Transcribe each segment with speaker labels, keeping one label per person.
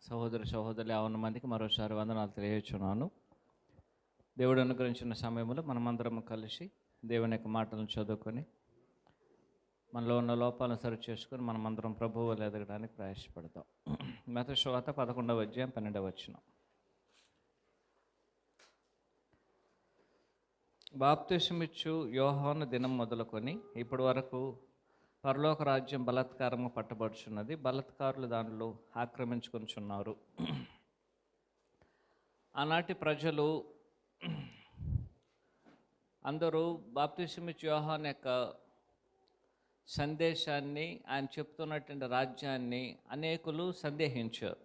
Speaker 1: సహోదరులు 50 మందికి మరోసారి వందనాలు తెలియజేస్తున్నాను. దేవుడు అనుగ్రహించిన సమయంలో మనమందరం కలిసి దేవుని యొక్క మాటలను చదువుకొని మనలో ఉన్న లోపాలను సరి చేసుకొని మనమందరం ప్రభువు వలె ఎదగడానికి ప్రయాసపడతాం. మత్తయి సువార్త 11వ అధ్యాయం 12వ వచనం. బాప్తిసమిచ్చు యోహాను దినం మొదలుకొని ఇప్పటి వరకు పరలోక రాజ్యం బలాత్కారంగా పట్టబడుచున్నది, బలాత్కారులు దానిలో ఆక్రమించుకొనిచున్నారు. ఆనాటి ప్రజలు అందరూ బాప్తిసమిచ్చు యోహాను యొక్క సందేశాన్ని, ఆయన చెప్తున్నటువంటి రాజ్యాన్ని అనేకులు సందేహించారు.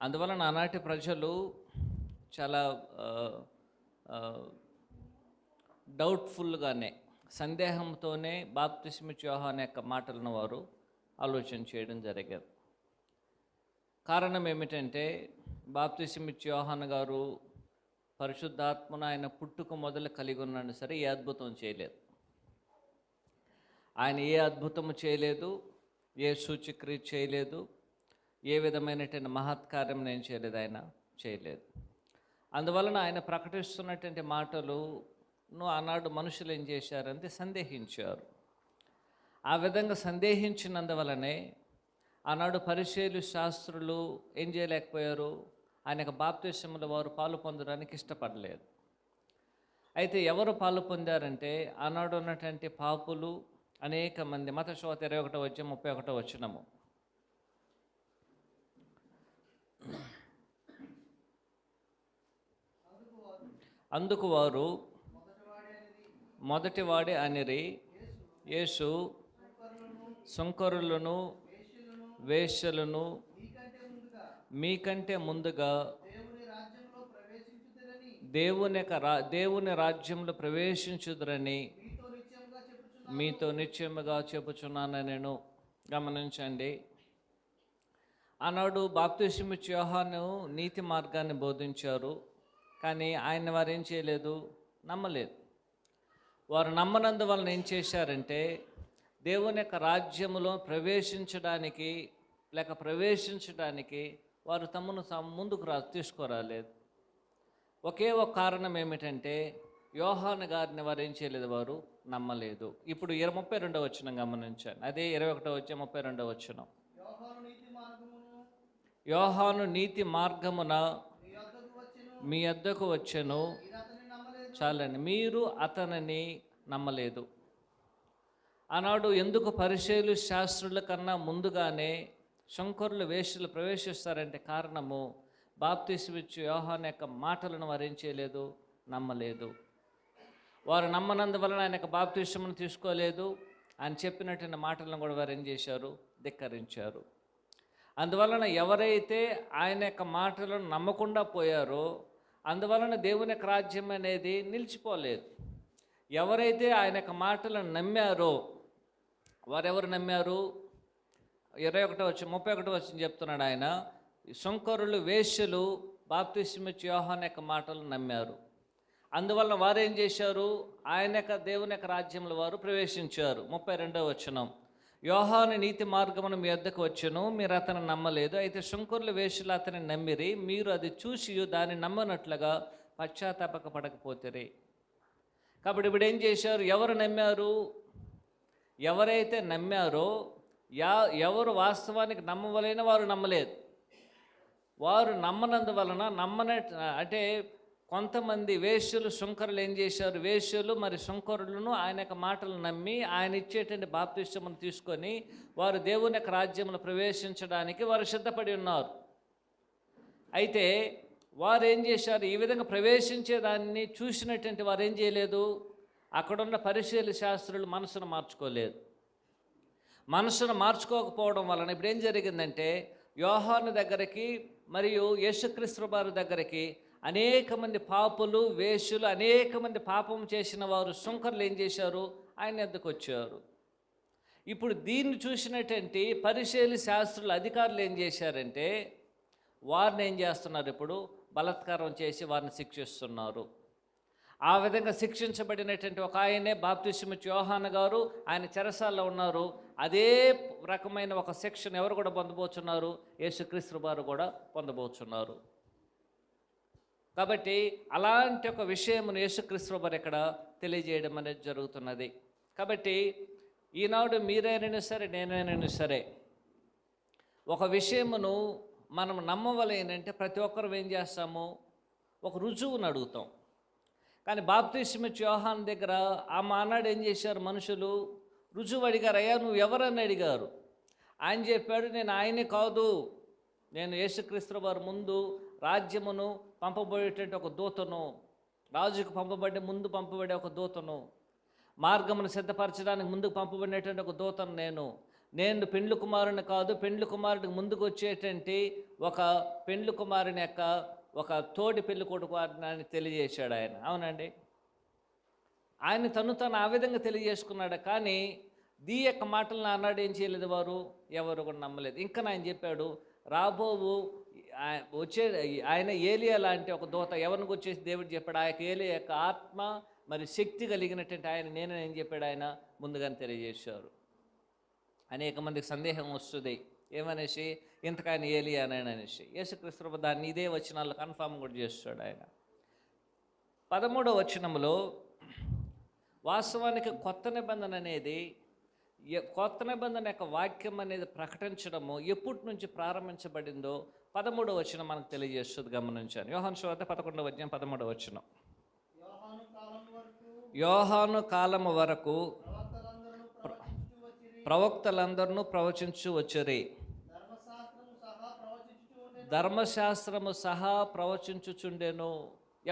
Speaker 1: అందువలన ఆనాటి ప్రజలు చాలా డౌట్ఫుల్గానే, సందేహంతోనే బాప్తిసమిచ్చు యోహాను యొక్క మాటలను వారు ఆలోచన చేయడం జరిగేది. కారణం ఏమిటంటే, బాప్తిసమిచ్చు యోహాను గారు పరిశుద్ధాత్మను ఆయన పుట్టుక మొదలు కలిగి ఉన్నాడు సరే, ఏ అద్భుతం చేయలేదు. ఆయన ఏ అద్భుతము చేయలేదు, ఏ సూచక్రియ చేయలేదు, ఏ విధమైనటువంటి మహత్కార్యం నేను చేయలేదు, ఆయన చేయలేదు. అందువలన ఆయన ప్రకటిస్తున్నటువంటి మాటలును ఆనాడు మనుషులు ఏం చేశారంటే సందేహించారు. ఆ విధంగా సందేహించినందువలనే ఆనాడు పరిసయ్యులు, శాస్త్రులు ఏం చేయలేకపోయారు, ఆయన యొక్క బాప్తిసంలో వారు పాలు పొందడానికి ఇష్టపడలేదు. అయితే ఎవరు పాలు పొందారంటే, ఆనాడు ఉన్నటువంటి పాపులు అనేక మంది. మత్తయి సువార్త 21వ అధ్యాయం 31వ వచనము. అందుకు వారు మొదటివాడే అనిరి, యేసు సుంకరులను వేశ్యలను మీకంటే ముందుగా దేవుని రాజ్యంలో ప్రవేశించుదురని మీతో నిశ్చయముగా చెప్పుచున్నానని నేను. గమనించండి, ఆనాడు బాప్తిసమిచ్చు యోహాను నీతి మార్గాన్ని బోధించారు, కానీ ఆయన వారు ఏం చేయలేదు, నమ్మలేదు. వారు నమ్మనందువలన ఏం చేశారంటే, దేవుని యొక్క రాజ్యములో ప్రవేశించడానికి వారు తమను ముందుకు తీసుకురాలేదు. ఒకే ఒక కారణం ఏమిటంటే, యోహాను గారిని వారు ఏం చేయలేదు, వారు నమ్మలేదు. ఇప్పుడు 32వ వచనం గమనించాను. అదే 21వ అధ్యాయం 32వ వచనం. యోహాను నీతి మార్గమున మీ వద్దకు వచ్చెను, చాలండి, మీరు అతనిని నమ్మలేదు. ఆనాడు ఎందుకు పరిసయ్యులు, శాస్త్రుల కన్నా ముందుగానే శంకరులు, వేశ్యలు ప్రవేశిస్తారంటే కారణము, బాప్తిసమిచ్చు యోహాను యొక్క మాటలను వారు ఏం చేయలేదు, నమ్మలేదు. వారు నమ్మనందువలన ఆయన యొక్క బాప్తిసమును తీసుకోలేదు. ఆయన చెప్పినటువంటి మాటలను కూడా వారు ఏం చేశారు, ధిక్కరించారు. అందువలన ఎవరైతే ఆయన యొక్క మాటలను నమ్మకుండా పోయారో, అందువలన దేవుని యొక్క రాజ్యం అనేది నిలిచిపోలేదు. ఎవరైతే ఆయన యొక్క మాటలను నమ్మారో, వారెవరు నమ్మారు? 31వ వచనం చెప్తున్నాడు ఆయన, సుంకరులు, వేశ్యలు బాప్తిసమిచ్చు యోహాను యొక్క మాటలు నమ్మారు. అందువలన వారు ఏం చేశారు, ఆయన యొక్క దేవుని యొక్క రాజ్యంలో వారు ప్రవేశించారు. 32వ వచనం. యోహాను నీతి మార్గమును మీ వద్దకు వచ్చెను, మీరు అతను నమ్మలేదు. అయితే శంకరులు, వేశ్యలు అతని నమ్మిరి, మీరు అది చూసి దాన్ని నమ్మనట్లుగా పశ్చాత్తాపపడకపోతిరి. కాబట్టి ఇప్పుడు ఏం చేశారు, ఎవరు నమ్మారు? ఎవరైతే నమ్మారో, ఎవరు వాస్తవానికి నమ్మవలైన వారు నమ్మలేదు. వారు నమ్మనందువలన అంటే కొంతమంది వేశ్యలు, శంకరులు ఏం చేశారు, వేశ్యలు మరి శంకరులను ఆయన యొక్క మాటలు నమ్మి ఆయన ఇచ్చేటువంటి బాప్తిసమును తీసుకొని వారు దేవుని యొక్క రాజ్యంలో ప్రవేశించడానికి వారు సిద్ధపడి ఉన్నారు. అయితే వారు ఏం చేశారు, ఈ విధంగా ప్రవేశించేదాన్ని చూసినటువంటి వారు ఏం చేయలేదు, అక్కడున్న పరిసయ్యులు, శాస్త్రులు మనసును మార్చుకోలేదు. మనసును మార్చుకోకపోవడం వలన ఇప్పుడు ఏం జరిగిందంటే, యోహాను దగ్గరికి మరియు యేసుక్రీస్తు వారి దగ్గరికి అనేక మంది పాపులు, వేశ్యలు, అనేక మంది పాపం చేసిన వారు, సుంకరులు ఏం చేశారు, ఆయన వద్దకు వచ్చారు. ఇప్పుడు దీన్ని చూసినటువంటి పరిసయ్యులు, శాస్త్రులు, అధికారులు ఏం చేశారంటే, వారిని ఏం చేస్తున్నారు, ఇప్పుడు బలాత్కారం చేసి వారిని శిక్షిస్తున్నారు. ఆ విధంగా శిక్షించబడినటువంటి ఒక ఆయనే బాప్తిస్మిచ్చు యోహాను గారు. ఆయన చెరసాల్లో ఉన్నారు. అదే రకమైన ఒక శిక్షను ఎవరు కూడా పొందబోతున్నారు? యేసుక్రీస్తు వారు కూడా పొందబోతున్నారు. కాబట్టి అలాంటి ఒక విషయమును యేసుక్రీస్తు వారు ఇక్కడ తెలియజేయడం అనేది జరుగుతున్నది. కాబట్టి ఈనాడు మీరైనా సరే, నేనైనా సరే, ఒక విషయమును మనం నమ్మవలేనంటే ప్రతి ఒక్కరు ఏం చేస్తాము? ఒక రుజువును అడుగుతాం. కానీ బాప్తిస్మిచ్చు యోహాను దగ్గర ఆ మానాడు ఏం చేశారు మనుషులు? రుజువు అడిగారు. అయ్యా నువ్వు ఎవరని అడిగారు. ఆయన చెప్పాడు, నేను ఆయనే కాదు, నేను యేసుక్రీస్తు వారి ముందు రాజ్యమును పంపబోయేటువంటి ఒక దూతను, రాజుకు ముందు పంపబడే ఒక దూతను, మార్గమును సిద్ధపరచడానికి ముందుకు పంపబడినటువంటి ఒక దూతను నేను పెండ్లి కుమారుని కాదు, పెండ్లి కుమారుడికి ముందుకు వచ్చేటువంటి ఒక పెండ్లి కుమారుని యొక్క ఒక తోడి పెళ్లి కొడుకు అని తెలియజేశాడు ఆయన. అవునండి, ఆయన తను ఆ విధంగా తెలియజేసుకున్నాడు. కానీ దీ యొక్క మాటలను అన్నాడు ఏం చేయలేదు వారు, ఎవరు కూడా నమ్మలేదు. ఇంకా ఆయన చెప్పాడు, రాబోవు వచ్చే ఆయన ఏలియా లాంటి ఒక దూత ఎవరిని వచ్చేసి దేవుడు చెప్పాడు. ఆ యొక్క ఏలియా యొక్క ఆత్మ మరి శక్తి కలిగినటువంటి ఆయన నేనేం చెప్పాడు ఆయన ముందుగానే తెలియజేశారు. అనేక మందికి సందేహం వస్తుంది ఏమనేసి, ఇంతకాయన ఏలియా అనేసి. యేసుక్రీస్తు దాన్ని ఇదే వచనాల్లో కన్ఫామ్ కూడా చేస్తాడు ఆయన. 13వ వచనంలో వాస్తవానికి కొత్త నిబంధన అనేది, కొత్త నిబంధన యొక్క వాక్యం అనేది ప్రకటించడము ఎప్పటి నుంచి ప్రారంభించబడిందో 13వ వచనం మనకు తెలియజేస్తుంది. గమనించాను. యోహాను సువార్త 11వ అధ్యాయం 13వ వచనం. యోహాను కాలము వరకు ప్రవక్తలందరూ ప్రవచించు వచ్చిరి, ధర్మశాస్త్రము సహా ప్రవచించుచుండెను.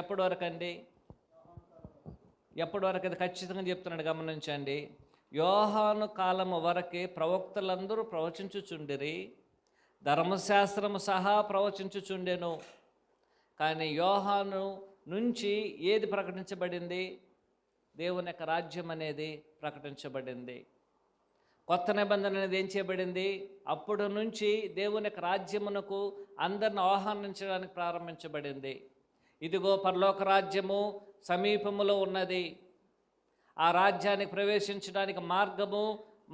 Speaker 1: ఎప్పటి వరకు అండి? ఎప్పటి వరకు? అది ఖచ్చితంగా చెప్తున్నాడు, గమనించండి. యోహాను కాలము వరకే ప్రవక్తలందరూ ప్రవచించుచుండిరి, ధర్మశాస్త్రము సహా ప్రవచించుచుండెను. కానీ యోహాను నుంచి ఏది ప్రకటించబడింది? దేవుని యొక్క రాజ్యం అనేది ప్రకటించబడింది. కొత్త నిబంధన అనేది ఏం చేయబడింది? అప్పుడు నుంచి దేవుని యొక్క రాజ్యమునకు అందరిని ఆహ్వానించడానికి ప్రారంభించబడింది. ఇదిగో పరలోక రాజ్యము సమీపములో ఉన్నది, ఆ రాజ్యానికి ప్రవేశించడానికి మార్గము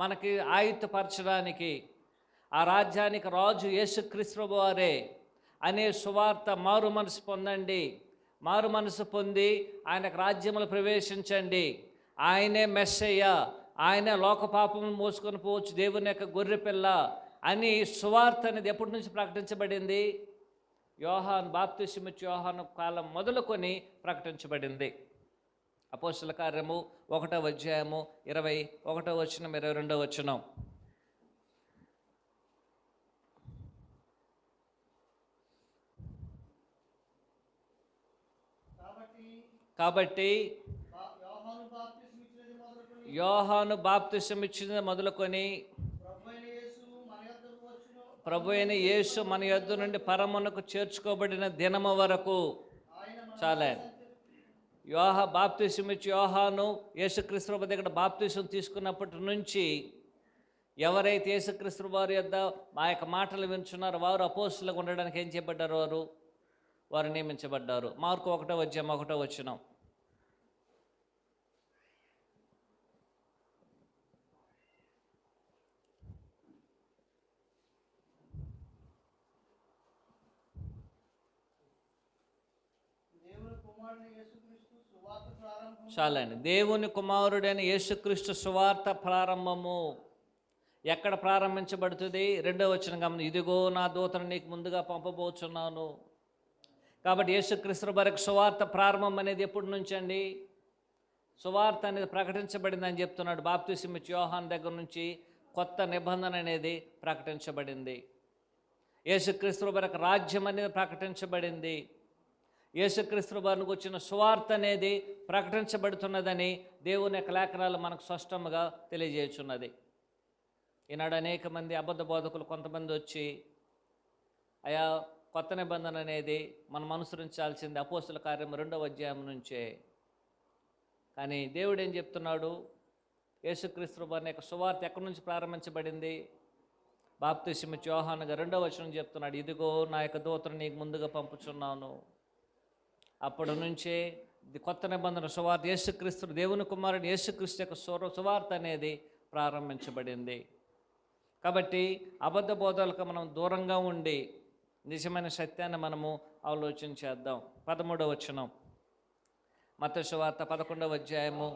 Speaker 1: మనకి ఆయుత్తపరచడానికి, ఆ రాజ్యానికి రాజు యేసుక్రీస్తు వారే అనే సువార్త, మారు మనసు పొందండి, మారు మనసు పొంది ఆయనకు రాజ్యములు ప్రవేశించండి, ఆయనే మెస్సయ్య, ఆయన లోక పాపము మోసుకొని పోవచ్చు దేవుని యొక్క గొర్రెపిల్ల అని సువార్త అనేది ఎప్పటి నుంచి ప్రకటించబడింది? యోహాను బాప్తిస్మిచ్చు యోహాను కాలం మొదలుకొని ప్రకటించబడింది. అపోస్తల కార్యము 1వ అధ్యాయము 21వ వచనం 22వ వచనం. కాబట్టి యోహాను బాప్తిసం ఇచ్చినది మొదలుకొని ప్రభు అయిన యేసు మన యొద్ద నుండి పరమునకు చేర్చుకోబడిన దినము వరకు చాలా బాప్తిసం ఇచ్చి యోహాను యేసుక్రీస్తు దగ్గర బాప్తిసం తీసుకున్నప్పటి నుంచి ఎవరైతే యేసుక్రీస్తు వారి యొద్ద మా యొక్క మాటలు వింటున్నారో వారు అపోస్తులుగా ఉండడానికి ఏం చేయబడ్డారు? వారు నియమించబడ్డారు. మార్కు 1వ అధ్యాయం 1వ వచనం. చాలండి. దేవుని కుమారుడైన యేసుక్రీస్తు సువార్త ప్రారంభము ఎక్కడ ప్రారంభించబడుతుంది? 2వ వచనం గమని, ఇదిగో నా దూతను నీకు ముందుగా పంపబోచున్నాను. కాబట్టి యేసుక్రీస్తు వారికి సువార్త ప్రారంభం అనేది ఎప్పటి నుంచి అండి? సువార్త అనేది ప్రకటించబడిందని చెప్తున్నాడు. బాప్తిసం ఇచ్చి యోహాను దగ్గర నుంచి కొత్త నిబంధన అనేది ప్రకటించబడింది. యేసుక్రీస్తు వారికి రాజ్యం అనేది ప్రకటించబడింది. యేసుక్రీస్తు వారికి వచ్చిన సువార్త అనేది ప్రకటించబడుతున్నదని దేవుని యొక్క లేఖనాలు మనకు స్పష్టంగా తెలియజేస్తున్నది. ఈనాడు అనేక మంది అబద్ధ బోధకులు కొంతమంది వచ్చి, అయా కొత్త నిబంధన అనేది మనం అనుసరించాల్సింది అపోస్తుల కార్యం 2వ అధ్యాయం నుంచే. కానీ దేవుడు ఏం చెప్తున్నాడు? యేసుక్రీస్తు వారి యొక్క సువార్త ఎక్కడి నుంచి ప్రారంభించబడింది? బాప్తిసం ఇచ్చి యోహానుగా 2వ వచనం చెప్తున్నాడు, ఇదిగో నా యొక్క దూతను నీకు ముందుగా పంపుచున్నాను. అప్పటి నుంచే ఇది కొత్త నిబంధన సువార్త, యేసుక్రీస్తు దేవుని కుమారుడు యేసుక్రీస్తు యొక్క సువార్త అనేది ప్రారంభించబడింది. కాబట్టి అబద్ధ బోధలకు మనం దూరంగా ఉండి నిజమైన సత్యాన్ని మనము ఆలోచన చేద్దాం. 13వ వచనం, మత్తయి సువార్త 11వ అధ్యాయము.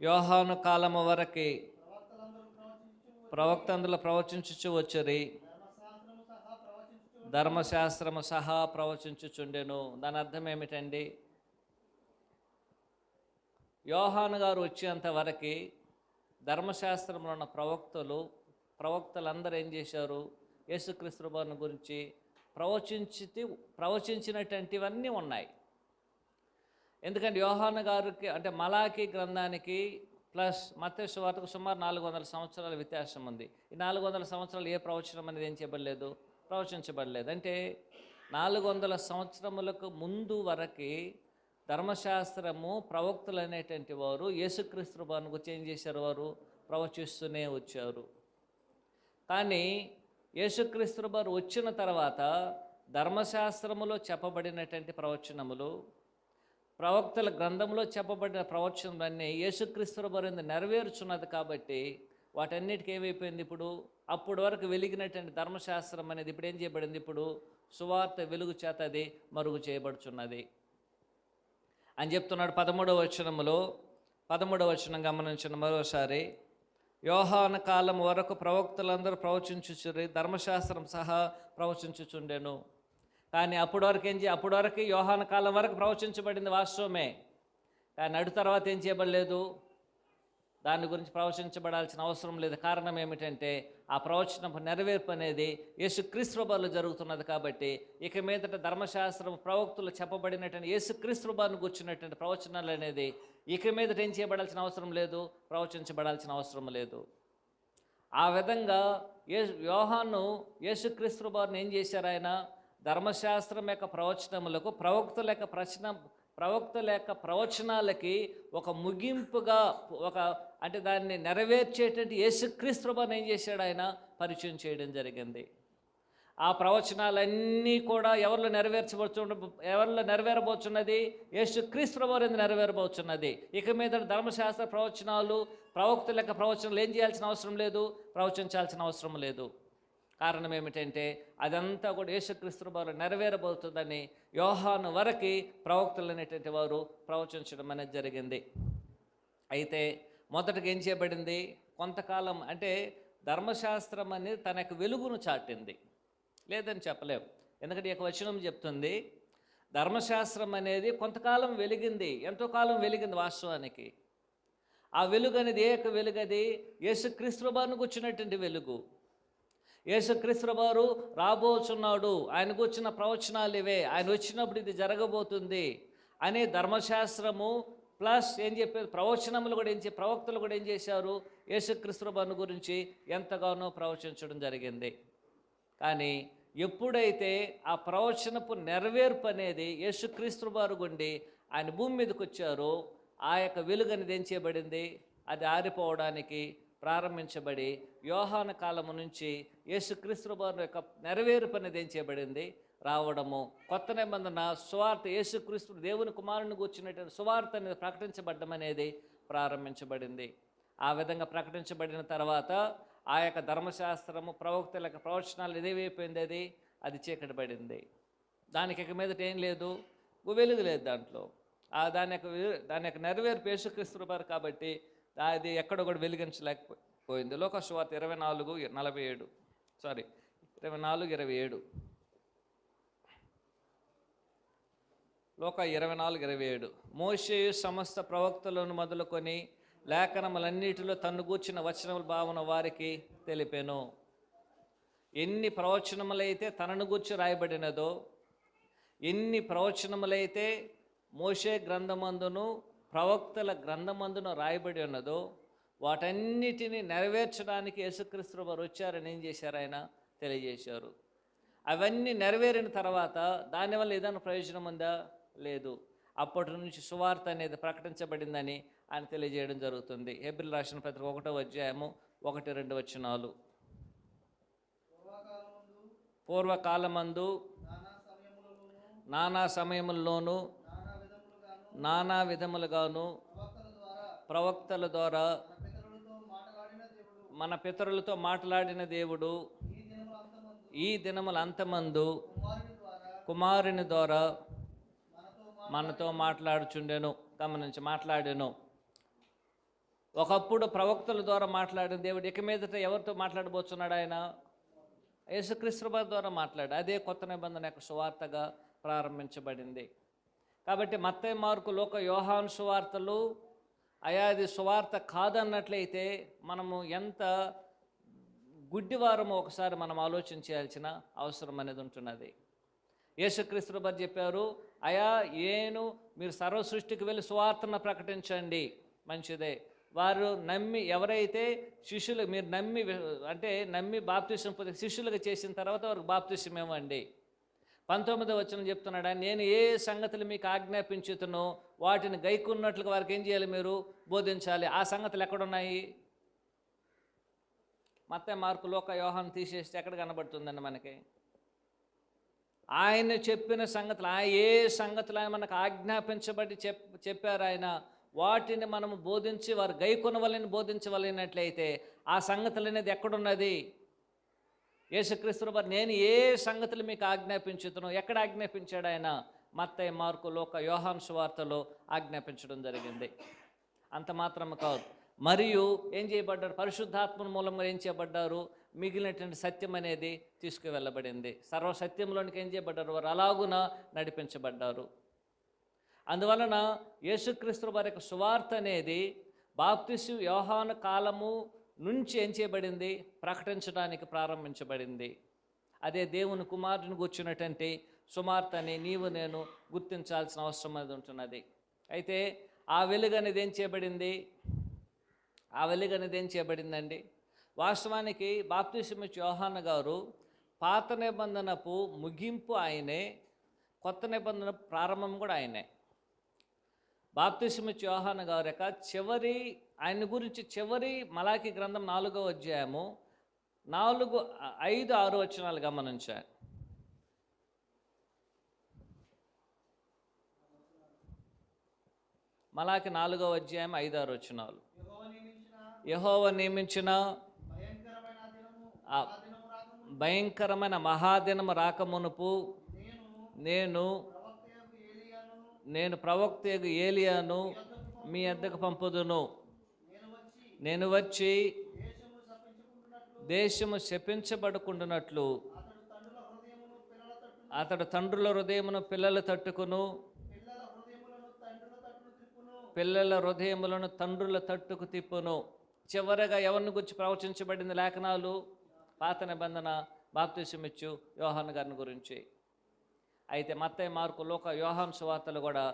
Speaker 1: యోహాను కాలము వరకు ప్రవక్త అందులో ప్రవచించుచు వచ్చిరి, ధర్మశాస్త్రము సహా ప్రవచించుచుండెను. దాని అర్థం ఏమిటండి? యోహాను గారు వచ్చేంత వరకు ధర్మశాస్త్రంలో ఉన్న ప్రవక్తలందరూ ఏం చేశారు? యేసుక్రీస్తు వారిని గురించి ప్రవచించినటువంటివన్నీ ఉన్నాయి. ఎందుకంటే యోహాను గారికి అంటే మలాకీ గ్రంథానికి ప్లస్ మత్తయి సువార్తకు సుమారు 400 సంవత్సరాల వ్యత్యాసం ఉంది. ఈ 400 సంవత్సరాలు ఏ ప్రవచనం అనేది ఏం చేయబడలేదు, ప్రవచించబడలేదు. అంటే 400 సంవత్సరములకు ముందు వరకు ధర్మశాస్త్రము ప్రవక్తలు అనేటువంటి వారు యేసుక్రీస్తు వారిని గురించి ఏం చేశారు? వారు ప్రవచిస్తూనే వచ్చారు. కానీ యేసుక్రీస్తు వారు వచ్చిన తర్వాత ధర్మశాస్త్రములో చెప్పబడినటువంటి ప్రవచనములు, ప్రవక్తల గ్రంథంలో చెప్పబడిన ప్రవచనములన్నీ యేసుక్రీస్తు వారు నెరవేర్చున్నది. కాబట్టి వాటన్నిటికీ ఏమైపోయింది? ఇప్పుడు అప్పటి వరకు వెలిగినటువంటి ధర్మశాస్త్రం అనేది ఇప్పుడు ఏం చేయబడింది? ఇప్పుడు సువార్త వెలుగు చేత అది మరుగు చేయబడుచున్నది అని చెప్తున్నాడు. 13వ వచనములో 13వ వచనం గమనించిన మరోసారి, యోహాను కాలం వరకు ప్రవక్తలందరూ ప్రవచించుచురి, ధర్మశాస్త్రం సహా ప్రవచించుచుండెను. కానీ అప్పటి వరకు యోహాను కాలం వరకు ప్రవచించబడింది వాస్తవమే. కానీ అటు తర్వాత ఏం చేయబడలేదు, దాని గురించి ప్రవచించబడాల్సిన అవసరం లేదు. కారణం ఏమిటంటే ఆ ప్రవచనం నెరవేర్పు అనేది యేసుక్రీస్తు వారిలో జరుగుతున్నది. కాబట్టి ఇక మీదట ధర్మశాస్త్రం ప్రవక్తులు చెప్పబడినటువంటి యేసుక్రీస్తు వారిని కూర్చున్నటువంటి ప్రవచనాలు అనేది ఇక మీదట ఏం చేయబడాల్సిన అవసరం లేదు, ప్రవచించబడాల్సిన అవసరం లేదు. ఆ విధంగా యోహాను యేసుక్రీస్తు వారిని ఏం చేశారు? ఆయన ధర్మశాస్త్రం యొక్క ప్రవచనములకు ప్రవక్తల యొక్క ప్రవచనాలకి ఒక ముగింపుగా అంటే దాన్ని నెరవేర్చేటువంటి యేసుక్రీస్తు వారిని ఏం చేశాడు? ఆయన పరిచయం చేయడం జరిగింది. ఆ ప్రవచనాలన్నీ కూడా ఎవరిలో నెరవేరబోతున్నది? యేసుక్రీస్తు వారి నెరవేరబోతున్నది. ఇక మీద ధర్మశాస్త్ర ప్రవచనాలు, ప్రవక్తల యొక్క ప్రవచనాలు ఏం చేయాల్సిన అవసరం లేదు, ప్రవచించాల్సిన అవసరం లేదు. కారణం ఏమిటంటే అదంతా కూడా యేసుక్రీస్తు వారు నెరవేరబోతుందని యోహాను వరకు ప్రవక్తలు అనేటువంటి వారు ప్రవచించడం అనేది జరిగింది. అయితే మొదటగా ఏం చేయబడింది? కొంతకాలం అంటే ధర్మశాస్త్రం అనేది తన యొక్క వెలుగును చాటింది, లేదని చెప్పలేము. ఎందుకంటే ఈ యొక్క వచనం చెప్తుంది, ధర్మశాస్త్రం అనేది కొంతకాలం వెలిగింది, ఎంతో కాలం వెలిగింది వాస్తవానికి. ఆ వెలుగు అనేది ఏ యొక్క వెలుగు? అది యేసుక్రీస్తు వారిని కూర్చున్నటువంటి వెలుగు. యేసుక్రీస్తు వారు రాబోచున్నాడు, ఆయనకు వచ్చిన ప్రవచనాలు ఇవే, ఆయన వచ్చినప్పుడు ఇది జరగబోతుంది అనే ధర్మశాస్త్రము ప్లస్ ఏం చెప్పారు? ప్రవచనములు కూడా ప్రవక్తలు కూడా ఏం చేశారు? యేసుక్రీస్తు వారిని గురించి ఎంతగానో ప్రవచించడం జరిగింది. కానీ ఎప్పుడైతే ఆ ప్రవచనపు నెరవేర్పు అనేది యేసుక్రీస్తు వారు గుండి ఆయన భూమి మీదకి వచ్చారో ఆ యొక్క వెలుగు అనేది ఏం చేయబడింది? అది ఆరిపోవడానికి ప్రారంభించబడి యోహాను కాలము నుంచి యేసుక్రీస్తు వారి యొక్క నెరవేర్పు అనేది ఏం చేయబడింది? రావడము. కొత్త నిబంధన సువార్త, యేసుక్రీస్తు దేవుని కుమారుని కూర్చున్నటువంటి సువార్త అనేది ప్రకటించబడడం అనేది ప్రారంభించబడింది. ఆ విధంగా ప్రకటించబడిన తర్వాత ఆ యొక్క ధర్మశాస్త్రము, ప్రవక్తల యొక్క ప్రవచనాలు ఇదేమైపోయింది? అది చీకటి పడింది. దానికి ఇక మీదట ఏం లేదు, వెలుగు లేదు దాంట్లో. దాని యొక్క నెరవేర్పు యేసుక్రీస్తు వారు కాబట్టి అది ఎక్కడ కూడా వెలిగించలేకపోయింది. లోకాసు సువార్త 24:27 లోక 24:27 మోషేయు సమస్త ప్రవక్తలను మొదలుకొని లేఖనములన్నిటిలో తన్ను గూర్చిన వచనముల భావన వారికి తెలిపెను. ఎన్ని ప్రవచనములైతే తనను గూర్చి రాయబడినదో, ఎన్ని ప్రవచనములైతే మోషే గ్రంథమందును ప్రవక్తల గ్రంథమందును రాయబడి ఉన్నదో వాటన్నిటిని నెరవేర్చడానికి యేసుక్రీస్తు వారు వచ్చారని ఏం చేశారు? ఆయన తెలియజేశారు. అవన్నీ నెరవేరిన తర్వాత దానివల్ల ఏదైనా ప్రయోజనం ఉందా? లేదు. అప్పటి నుంచి సువార్త అనేది ప్రకటించబడిందని ఆయన తెలియజేయడం జరుగుతుంది. హెబ్రీయులకు రాసిన పత్రిక 1వ అధ్యాయము 1-2 వచనాలు. పూర్వకాలమందు నానా సమయముల్లోనూ నానా విధములుగాను ప్రవక్తల ద్వారా మన పితరులతో మాట్లాడిన దేవుడు ఈ దినముల అంతమందు కుమారుని ద్వారా మనతో మాట్లాడుచుండెను. గమనించి, మాట్లాడాను. ఒకప్పుడు ప్రవక్తల ద్వారా మాట్లాడిన దేవుడు ఇక మీదట ఎవరితో మాట్లాడబోతున్నాడు? ఆయన యేసుక్రీస్తు ద్వారా మాట్లాడు. అదే కొత్త నిబంధన యొక్క సువార్తగా ప్రారంభించబడింది. కాబట్టి మత్తయి, మార్కు, లూకా, యోహాను సువార్తలు అది సువార్త కాదన్నట్లయితే మనము ఎంత గుడ్డివారమో ఒకసారి మనం ఆలోచించాల్సిన అవసరం అనేది ఉంటున్నది. యేసుక్రీస్తు వారు చెప్పారు, మీరు సర్వ సృష్టికి వెళ్ళి సువార్తను ప్రకటించండి. మంచిదే. వారు నమ్మి, ఎవరైతే శిష్యులు, మీరు నమ్మి బాప్తిసం పొంది శిష్యులుగా చేసిన తర్వాత వారికి బాప్తిసం ఇవ్వండి. 19వ వచనం చెప్తున్నాడు, నేను ఏ సంగతులు మీకు ఆజ్ఞాపించుతునో వాటిని గైకున్నట్లుగా వారికి ఏం చేయాలి? మీరు బోధించాలి. ఆ సంగతులు ఎక్కడున్నాయి? మత్తయి, మార్కు, లూకా, యోహాను తీసేస్తే ఎక్కడ కనబడుతుందండి మనకి? ఆయన చెప్పిన సంగతులు, ఏ సంగతులు ఆయన మనకు ఆజ్ఞాపించబడి చెప్పారు ఆయన, వాటిని మనము బోధించి వారు గైకొనవలని బోధించవలనట్లయితే ఆ సంగతులు అనేది ఎక్కడున్నది? యేసుక్రీస్తు వారు నేను ఏ సంగతులు మీకు ఆజ్ఞాపించుతునో ఎక్కడ ఆజ్ఞాపించాడు ఆయన? మత్తయి, మార్కు, లూకా, యోహాను సువార్తలో ఆజ్ఞాపించడం జరిగింది. అంత మాత్రం కాదు, మరియు ఏం చేయబడ్డారు? పరిశుద్ధాత్మ మూలంగా ఏం చేయబడ్డారు? మిగిలినటువంటి సత్యం అనేది తీసుకువెళ్ళబడింది. సర్వసత్యంలోనికి ఏం చేయబడ్డారు? వారు అలాగున నడిపించబడ్డారు. అందువలన యేసుక్రీస్తు వారి యొక్క సువార్త అనేది బాప్తిస్మ యోహాను కాలము నుంచి ఏం చేయబడింది? ప్రకటించడానికి ప్రారంభించబడింది. అదే దేవుని కుమారుని కూర్చున్నటువంటి సువార్త అని నీవు నేను గుర్తించాల్సిన అవసరం అనేది ఉంటున్నది. అయితే ఆ వెలుగు అనేది ఏం చేయబడిందండి? వాస్తవానికి బాప్తిస్మ యోహాను గారు పాత నిబంధనపు ముగింపు ఆయనే, కొత్త నిబంధన ప్రారంభం కూడా ఆయనే. బాప్తిస్మ యోహాను గారి యొక్క ఆయన గురించి చివరి మలాకి గ్రంథం 4వ అధ్యాయము 4, 5, 6 వచనాలు గమనించారు. మలాకి 4వ అధ్యాయం 5, 6 వచనాలు. యెహోవా నియమించిన భయంకరమైన మహాదినము రాకమునుపు నేను ప్రవక్త ఏలియాను మీ వద్దకు పంపుదును. నేను వచ్చి దేశము శపించబడుకుంటున్నట్లు అతడు తండ్రుల హృదయమును పిల్లల తట్టుకును, పిల్లల హృదయములను తండ్రుల తట్టుకు తిప్పును. చివరగా ఎవరిని గురించి ప్రవచించబడింది లేఖనాలు? పాత నిబంధన బాప్తిసం ఇచ్చు యోహాను గారిని గురించి. అయితే మత్తయి, మార్కు, లూకా, యోహాను సువార్తలు కూడా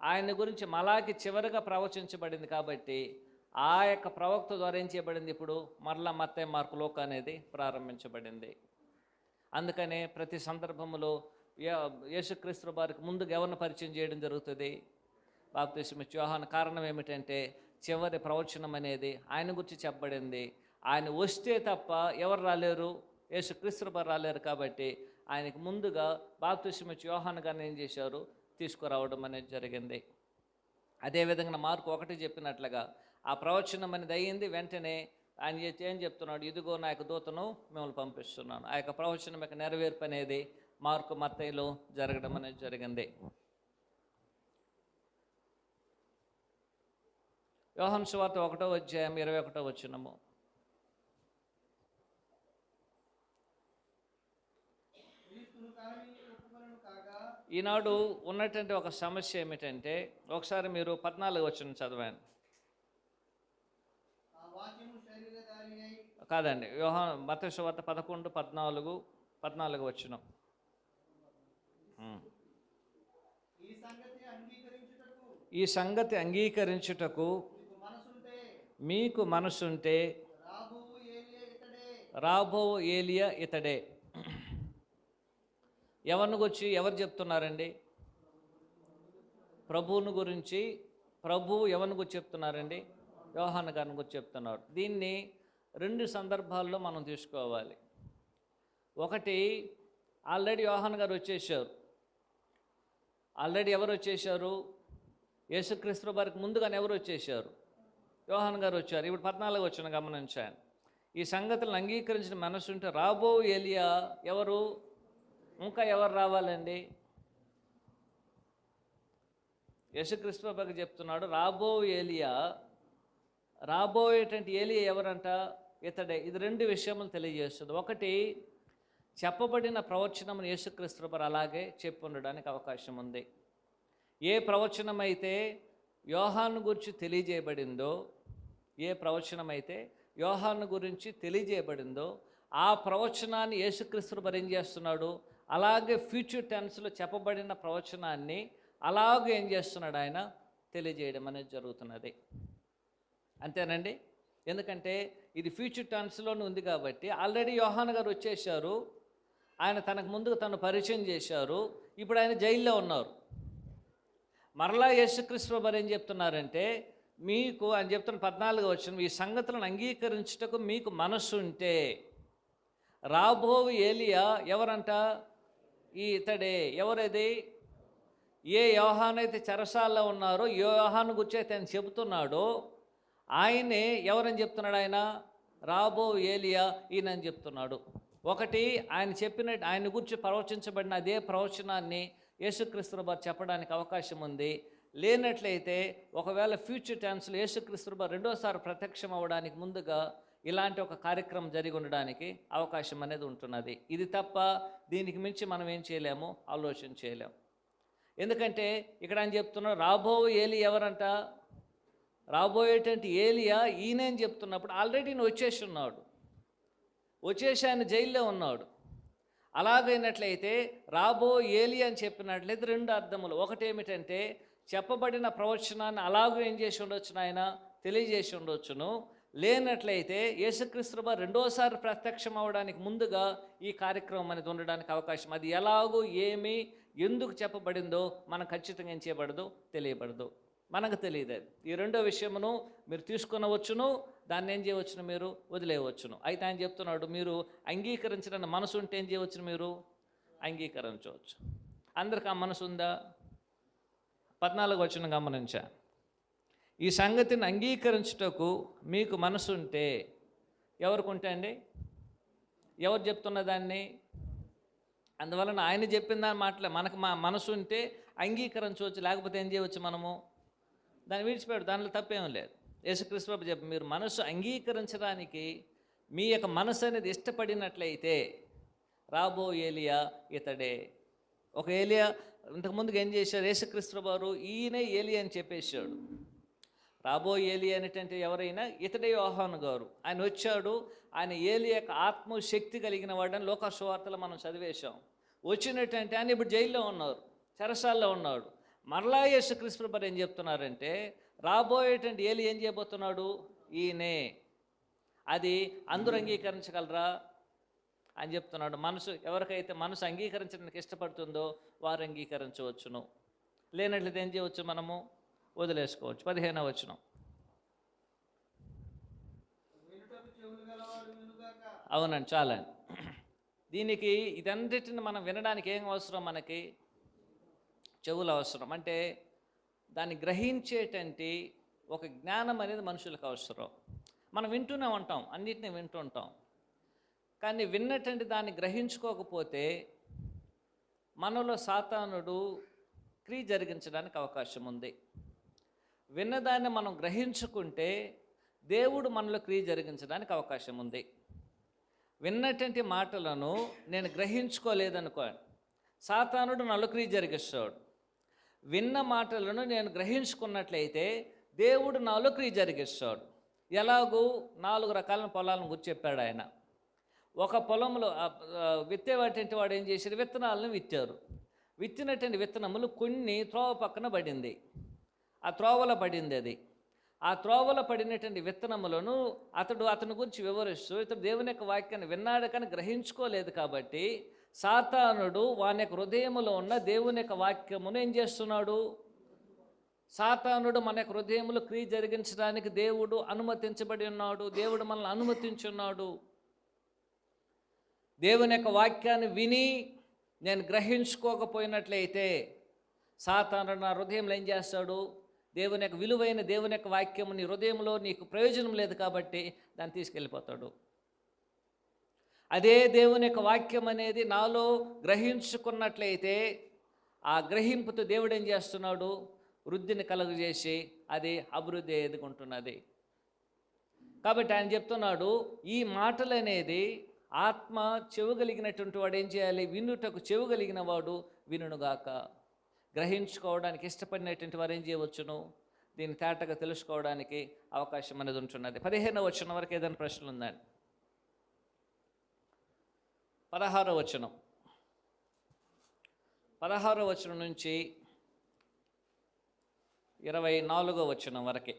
Speaker 1: ఆయన గురించి మలాకి చివరిగా ప్రవచించబడింది. కాబట్టి ఆ యొక్క ప్రవక్త ద్వారా ఏం చేయబడింది? ఇప్పుడు మరలా మత్తయి, మార్కు, లూకా అనేది ప్రారంభించబడింది. అందుకనే ప్రతి సందర్భంలో యేసుక్రీస్తు వారికి ముందుగా ఎవరిని పరిచయం చేయడం జరుగుతుంది? బాప్తిసం ఇచ్చు యోహాను. కారణం ఏమిటంటే చివరి ప్రవచనం అనేది ఆయన గురించి చెప్పబడింది. ఆయన వస్తే తప్ప ఎవరు రాలేరు? యేసుక్రీస్తు వారు రాలేరు. కాబట్టి ఆయనకు ముందుగా బాప్తిసం ఇచ్చు యోహాను గారిని ఏం చేశారు? తీసుకురావడం అనేది జరిగింది. అదేవిధంగా మార్కు 1 చెప్పినట్లుగా ఆ ప్రవచనం అనేది అయ్యింది. వెంటనే ఆయన ఏం చెప్తున్నాడు? ఇదిగో నా యొక్క దూతను మిమ్మల్ని పంపిస్తున్నాను. ఆ యొక్క ప్రవచనం యొక్క నెరవేర్పు అనేది మార్కు, మత్తయిలో జరగడం అనేది జరిగింది. యోహాను సువార్త 1వ అధ్యాయం 21వ వచనము. ఈనాడు ఉన్నటువంటి ఒక సమస్య ఏమిటంటే, ఒకసారి మీరు 14వ వచనం చదవండి. కాదండి, మత్తయి సువార్త 11, 14 వచనం. ఈ సంగతి అంగీకరించుటకు మీకు మనసుంటే రాబో ఏలియా ఇతడే. ఎవరిని గురించి ఎవరు చెప్తున్నారండి? ప్రభువుని గురించి. ప్రభువు ఎవరిని గురించి చెప్తున్నారండి? యోహాను గారిని గురించి చెప్తున్నాడు. దీన్ని 2 సందర్భాల్లో మనం తీసుకోవాలి. ఒకటి, ఆల్రెడీ యోహాను గారు వచ్చేసారు. ఆల్రెడీ ఎవరు వచ్చేసారు? యేసుక్రీస్తు వారికి ముందుగానే ఎవరు వచ్చేసారు? యోహాను గారు వచ్చారు. ఇప్పుడు 14 వచ్చిన గమనించాను. ఈ సంగతులను అంగీకరించిన మనసు ఉంటే రాబో ఏలియా ఎవరు? ఇంకా ఎవరు రావాలండి? యేసుక్రీస్తు వారికి చెప్తున్నాడు, రాబో ఏలియా, రాబోయేటువంటి ఏలియా ఎవరంట? ఇతడే. ఇది 2 విషయములు తెలియజేస్తుంది. ఒకటి, చెప్పబడిన ప్రవచనమును యేసుక్రీస్తు వారు అలాగే చెప్పి ఉండడానికి అవకాశం ఉంది. ఏ ప్రవచనం అయితే యోహాను గురించి తెలియజేయబడిందో, ఏ ప్రవచనం అయితే యోహాను గురించి తెలియజేయబడిందో ఆ ప్రవచనాన్ని యేసుక్రీస్తు వారు ఏం చేస్తున్నాడు? అలాగే ఫ్యూచర్ టెన్స్లో చెప్పబడిన ప్రవచనాన్ని అలాగే ఏం చేస్తున్నాడు? ఆయన తెలియజేయడం అనేది జరుగుతున్నది. అంతేనండి. ఎందుకంటే ఇది ఫ్యూచర్ టెన్స్లోనే ఉంది కాబట్టి ఆల్రెడీ యోహాను గారు వచ్చేసారు. ఆయన తనకు ముందుకు తను పరిచయం చేశారు. ఇప్పుడు ఆయన జైల్లో ఉన్నారు. మరలా యేసుక్రీస్తు వారు ఏం చెప్తున్నారంటే, మీకు అని చెప్తున్న 14 వచనం, ఈ సంగతులను అంగీకరించుటకు మీకు మనస్సు ఉంటే రాబో ఏలియా ఎవరంట? ఇతడే. ఎవరది? ఏ యోహాను అయితే చెరసాల్లో ఉన్నారో, ఏ యోహాను గురించి అయితే ఆయన చెబుతున్నాడో ఆయనే ఎవరని చెప్తున్నాడు? ఆయన రాబో ఏలియా ఈయనని చెప్తున్నాడు. ఒకటి, ఆయన చెప్పినట్టు ఆయన గురించి ప్రవచించబడిన అదే ప్రవచనాన్ని యేసుక్రీస్తు వారు చెప్పడానికి అవకాశం ఉంది. లేనట్లయితే ఒకవేళ ఫ్యూచర్ టెన్స్లో యేసుక్రీస్తు వారు రెండోసారి ప్రత్యక్షం అవ్వడానికి ముందుగా ఇలాంటి ఒక కార్యక్రమం జరిగి ఉండడానికి అవకాశం అనేది ఉంటున్నది. ఇది తప్ప దీనికి మించి మనం ఏం చేయలేము, ఆలోచన చేయలేము. ఎందుకంటే ఇక్కడ ఆయన చెప్తున్నాడు రాబో ఏలి ఎవరంట? రాబోయేటువంటి ఏలియా ఈయన చెప్తున్నప్పుడు ఆల్రెడీ ఈయన వచ్చేసి ఉన్నాడు. వచ్చేసి ఆయన జైల్లో ఉన్నాడు. అలాగైనట్లయితే రాబో ఏలి అని చెప్పినట్లయితే 2 అర్థములు. ఒకటి ఏమిటంటే, చెప్పబడిన ప్రవచనాన్ని అలాగే ఏం చేసి ఉండొచ్చు? ఆయన తెలియజేసి ఉండొచ్చును. లేనట్లయితే యేసుక్రీస్తు వారు రెండోసారి ప్రత్యక్షం అవ్వడానికి ముందుగా ఈ కార్యక్రమం అనేది ఉండడానికి అవకాశం. అది ఎలాగో, ఏమి, ఎందుకు చెప్పబడిందో మనకు ఖచ్చితంగా ఏం చేయబడదు? తెలియబడదు. మనకు తెలియదు. అది ఈ రెండో విషయమును మీరు తీసుకునవచ్చును, దాన్ని ఏం చేయవచ్చును? మీరు వదిలేయవచ్చును. అయితే ఆయన చెప్తున్నాడు, మీరు అంగీకరించడానికి మనసు ఉంటే ఏం చేయవచ్చును? మీరు అంగీకరించవచ్చు. అందరికి ఆ మనసు ఉందా? 14 వచనం గమనించా. ఈ సంగతిని అంగీకరించుటకు మీకు మనసు ఉంటే, ఎవరికి ఉంటే అండి? ఎవరు చెప్తున్న దాన్ని? అందువలన ఆయన చెప్పిన దాని మాటలే మనకు మనసు ఉంటే అంగీకరించవచ్చు. లేకపోతే ఏం చేయవచ్చు? మనము దాన్ని విడిచిపెట్టు, దానిలో తప్పేం లేదు. యేసుక్రీస్తు ప్రభు చెప్పి, మీరు మనసు అంగీకరించడానికి మీ యొక్క మనసు అనేది ఇష్టపడినట్లయితే రాబో ఏలియా ఇతడే. ఒక ఏలియా ఇంతకుముందుకు ఏం చేశారు? యేసుక్రీస్తు వారు ఈయనే ఏలియా అని చెప్పేశాడు. రాబో ఏలియా అనేటంటే ఎవరైనా ఇతడే యోహాను గారు. ఆయన వచ్చాడు. ఆయన ఏలియా యొక్క ఆత్మశక్తి కలిగిన వాడని లోకా సువార్తలో మనం చదివేశాం. వచ్చినట్టంటే ఆయన ఇప్పుడు జైల్లో ఉన్నారు, చెరసాల్లో ఉన్నాడు. మరలా యేసుక్రీస్తు వారు ఏం చెప్తున్నారంటే, రాబోయేటువంటి ఏలి ఏం చేయబోతున్నాడు? ఈయనే. అది అందరూ అంగీకరించగలరా అని చెప్తున్నాడు. మనసు ఎవరికైతే మనసు అంగీకరించడానికి ఇష్టపడుతుందో వారు అంగీకరించవచ్చును. లేనట్లయితే ఏం చేయవచ్చు? మనము వదిలేసుకోవచ్చు. 15వ వచనం. అవునండి, చాలండి. దీనికి ఇదన్నిటిని మనం వినడానికి ఏం అవసరం? మనకి చెవులు అవసరం. అంటే దాన్ని గ్రహించేటంటి ఒక జ్ఞానం అనేది మనుషులకు అవసరం. మనం వింటూనే ఉంటాం, అన్నిటినీ వింటుంటాం. కానీ విన్నటువంటి దాన్ని గ్రహించుకోకపోతే మనలో సాతానుడు క్రియ జరిగించడానికి అవకాశం ఉంది. విన్నదాన్ని మనం గ్రహించుకుంటే దేవుడు మనలో క్రియ జరిగించడానికి అవకాశం ఉంది. విన్నటువంటి మాటలను నేను గ్రహించుకోలేదనుకో, సాతానుడు నాలో క్రియ జరిగిస్తాడు. విన్న మాటలను నేను గ్రహించుకున్నట్లయితే దేవుడు నాలో క్రియ జరిగిస్తాడు. ఎలాగూ 4 రకాల పొలాలను గురించి చెప్పాడు ఆయన. ఒక పొలంలో విత్తేవాటి వాడు ఏం చేశారు? విత్తనాలను విత్తారు. విత్తినటువంటి విత్తనములు కొన్ని త్రోవ పక్కన పడింది. ఆ త్రోవలో పడింది అది. ఆ త్రోవలో పడినటువంటి విత్తనములను అతని గురించి వివరిస్తూ, ఇతడు దేవుని యొక్క వాక్యాన్ని విన్నాడు కానీ గ్రహించుకోలేదు కాబట్టి సాతానుడు వాని యొక్క హృదయములో ఉన్న దేవుని యొక్క వాక్యమును ఏం చేస్తున్నాడు? సాతానుడు మన యొక్క హృదయములో క్రియ జరిగించడానికి దేవుడు అనుమతించబడి ఉన్నాడు. దేవుడు మనల్ని అనుమతించున్నాడు. దేవుని యొక్క వాక్యాన్ని విని నేను గ్రహించుకోకపోయినట్లయితే సాతాను నా హృదయంలో ఏం చేస్తాడు? దేవుని యొక్క విలువైన దేవుని యొక్క వాక్యము నీ హృదయంలో నీకు ప్రయోజనం లేదు కాబట్టి దాన్ని తీసుకెళ్ళిపోతాడు. అదే దేవుని యొక్క వాక్యం అనేది నాలో గ్రహించుకున్నట్లయితే ఆ గ్రహింపుతో దేవుడు ఏం చేస్తున్నాడు? వృద్ధిని కలుగజేసి అది అభివృద్ధి ఎదుర్కొంటున్నది. కాబట్టి ఆయన చెప్తున్నాడు, ఈ మాటలు అనేది ఆత్మ చెవుగలిగినటువంటి వాడు ఏం చేయాలి? వినుటకు చెవుగలిగిన వాడు వినుగాక. గ్రహించుకోవడానికి ఇష్టపడినటువంటి వారు ఏం చేయవచ్చును? దీన్ని తేటగా తెలుసుకోవడానికి అవకాశం అనేది ఉంటున్నది. 15వ వచనం వరకు ఏదైనా ప్రశ్నలు ఉందండి? 16వ వచనం, 16వ వచనం నుంచి 24వ వచనం వరకే.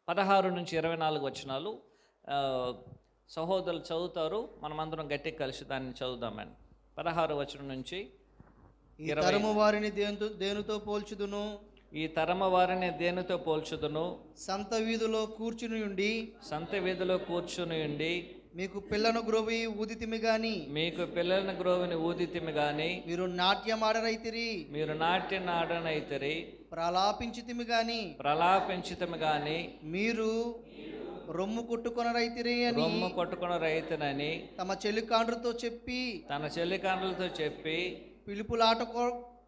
Speaker 1: పదహారు నుంచి 24 వచనాలు సహోదరులు చదువుతారు, మనమందరం గట్టిగా కలిసి దాన్ని చదువుదామండి. 16 వచనం నుంచి
Speaker 2: ఈ తరము వారిని దేనితో పోల్చుదును?
Speaker 1: ఈ తరమ వారిని దేనితో పోల్చుదును?
Speaker 2: సంత వీధిలో కూర్చుని ఉండి,
Speaker 1: సంత వీధిలో కూర్చుని ఉండి
Speaker 2: మీకు పిల్లను గ్రోవి ఊదితిమి గాని,
Speaker 1: మీకు పిల్లలను గ్రోవిని ఊదితిమి గాని,
Speaker 2: మీరు నాట్యమాడరైతిరి,
Speaker 1: మీరు నాట్యం ఆడనైతిరి,
Speaker 2: ప్రలాపించితిమి గాని,
Speaker 1: ప్రలాపించితమి గాని,
Speaker 2: మీరు రొమ్ము కొట్టుకొనరైతిరి అని
Speaker 1: రొమ్ము కొట్టుకున్న రైతునని
Speaker 2: తమ చెలికాండ్రుతో చెప్పి,
Speaker 1: తన చెల్లికాండ్రులతో చెప్పి,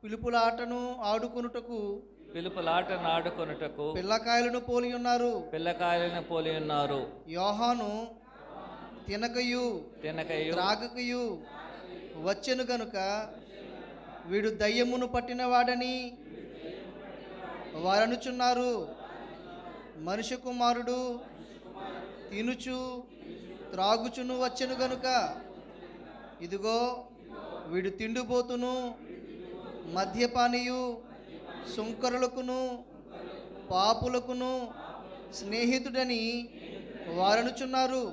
Speaker 2: పిలుపులాటను ఆడుకొనుటకు,
Speaker 1: పిలుపులాటను ఆడుకొనుటకు
Speaker 2: పిల్లకాయలను పోలి ఉన్నారు.
Speaker 1: పిల్లకాయలను పోలి ఉన్నారు.
Speaker 2: యోహాను తినకయు త్రాగకయు వచ్చెను గనుక వీడు దయ్యమును పట్టినవాడని వారనుచున్నారు. మనుష్య కుమారుడు తినుచు త్రాగుచును వచ్చెను గనుక ఇదిగో వీడు తిండిపోతును, మద్యపానీయు, సుంకరులకును పాపులకును స్నేహితుడని వారనుచున్నారు.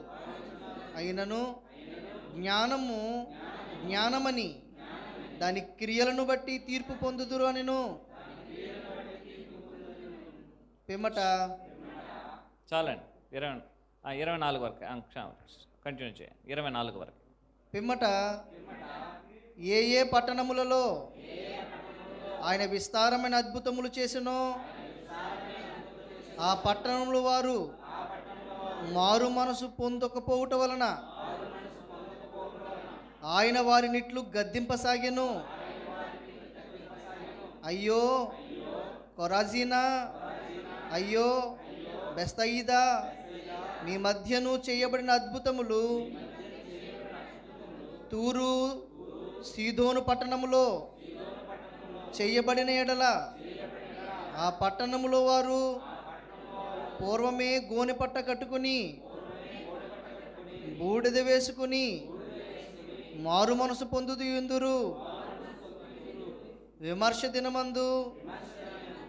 Speaker 2: అయినను జ్ఞానమని దాని క్రియలను బట్టి తీర్పు పొందుదురు అనెను. పిమ్మట
Speaker 1: చాలండి. 24 వరకు కంటిన్యూ చేయండి. 24 వరకు.
Speaker 2: పిమ్మట ఏ పట్టణములలో ఆయన విస్తారమైన అద్భుతములు చేసెనో ఆ పట్టణముల వారు మారు మనసు పొందకపోవుట వలన ఆయన వారినిట్లు గద్దింపసాగెను. అయ్యో కొరాజీనా, అయ్యో బెస్తయిదా, మీ మధ్యను చేయబడిన అద్భుతములు తూరు సీదోను పట్టణములో చేయబడిన ఎడల ఆ పట్టణములో వారు పూర్వమే గోనె పట్ట కట్టుకుని బూడిద వేసుకుని మారు మనసు పొందుదురు. విమర్శ దినమందు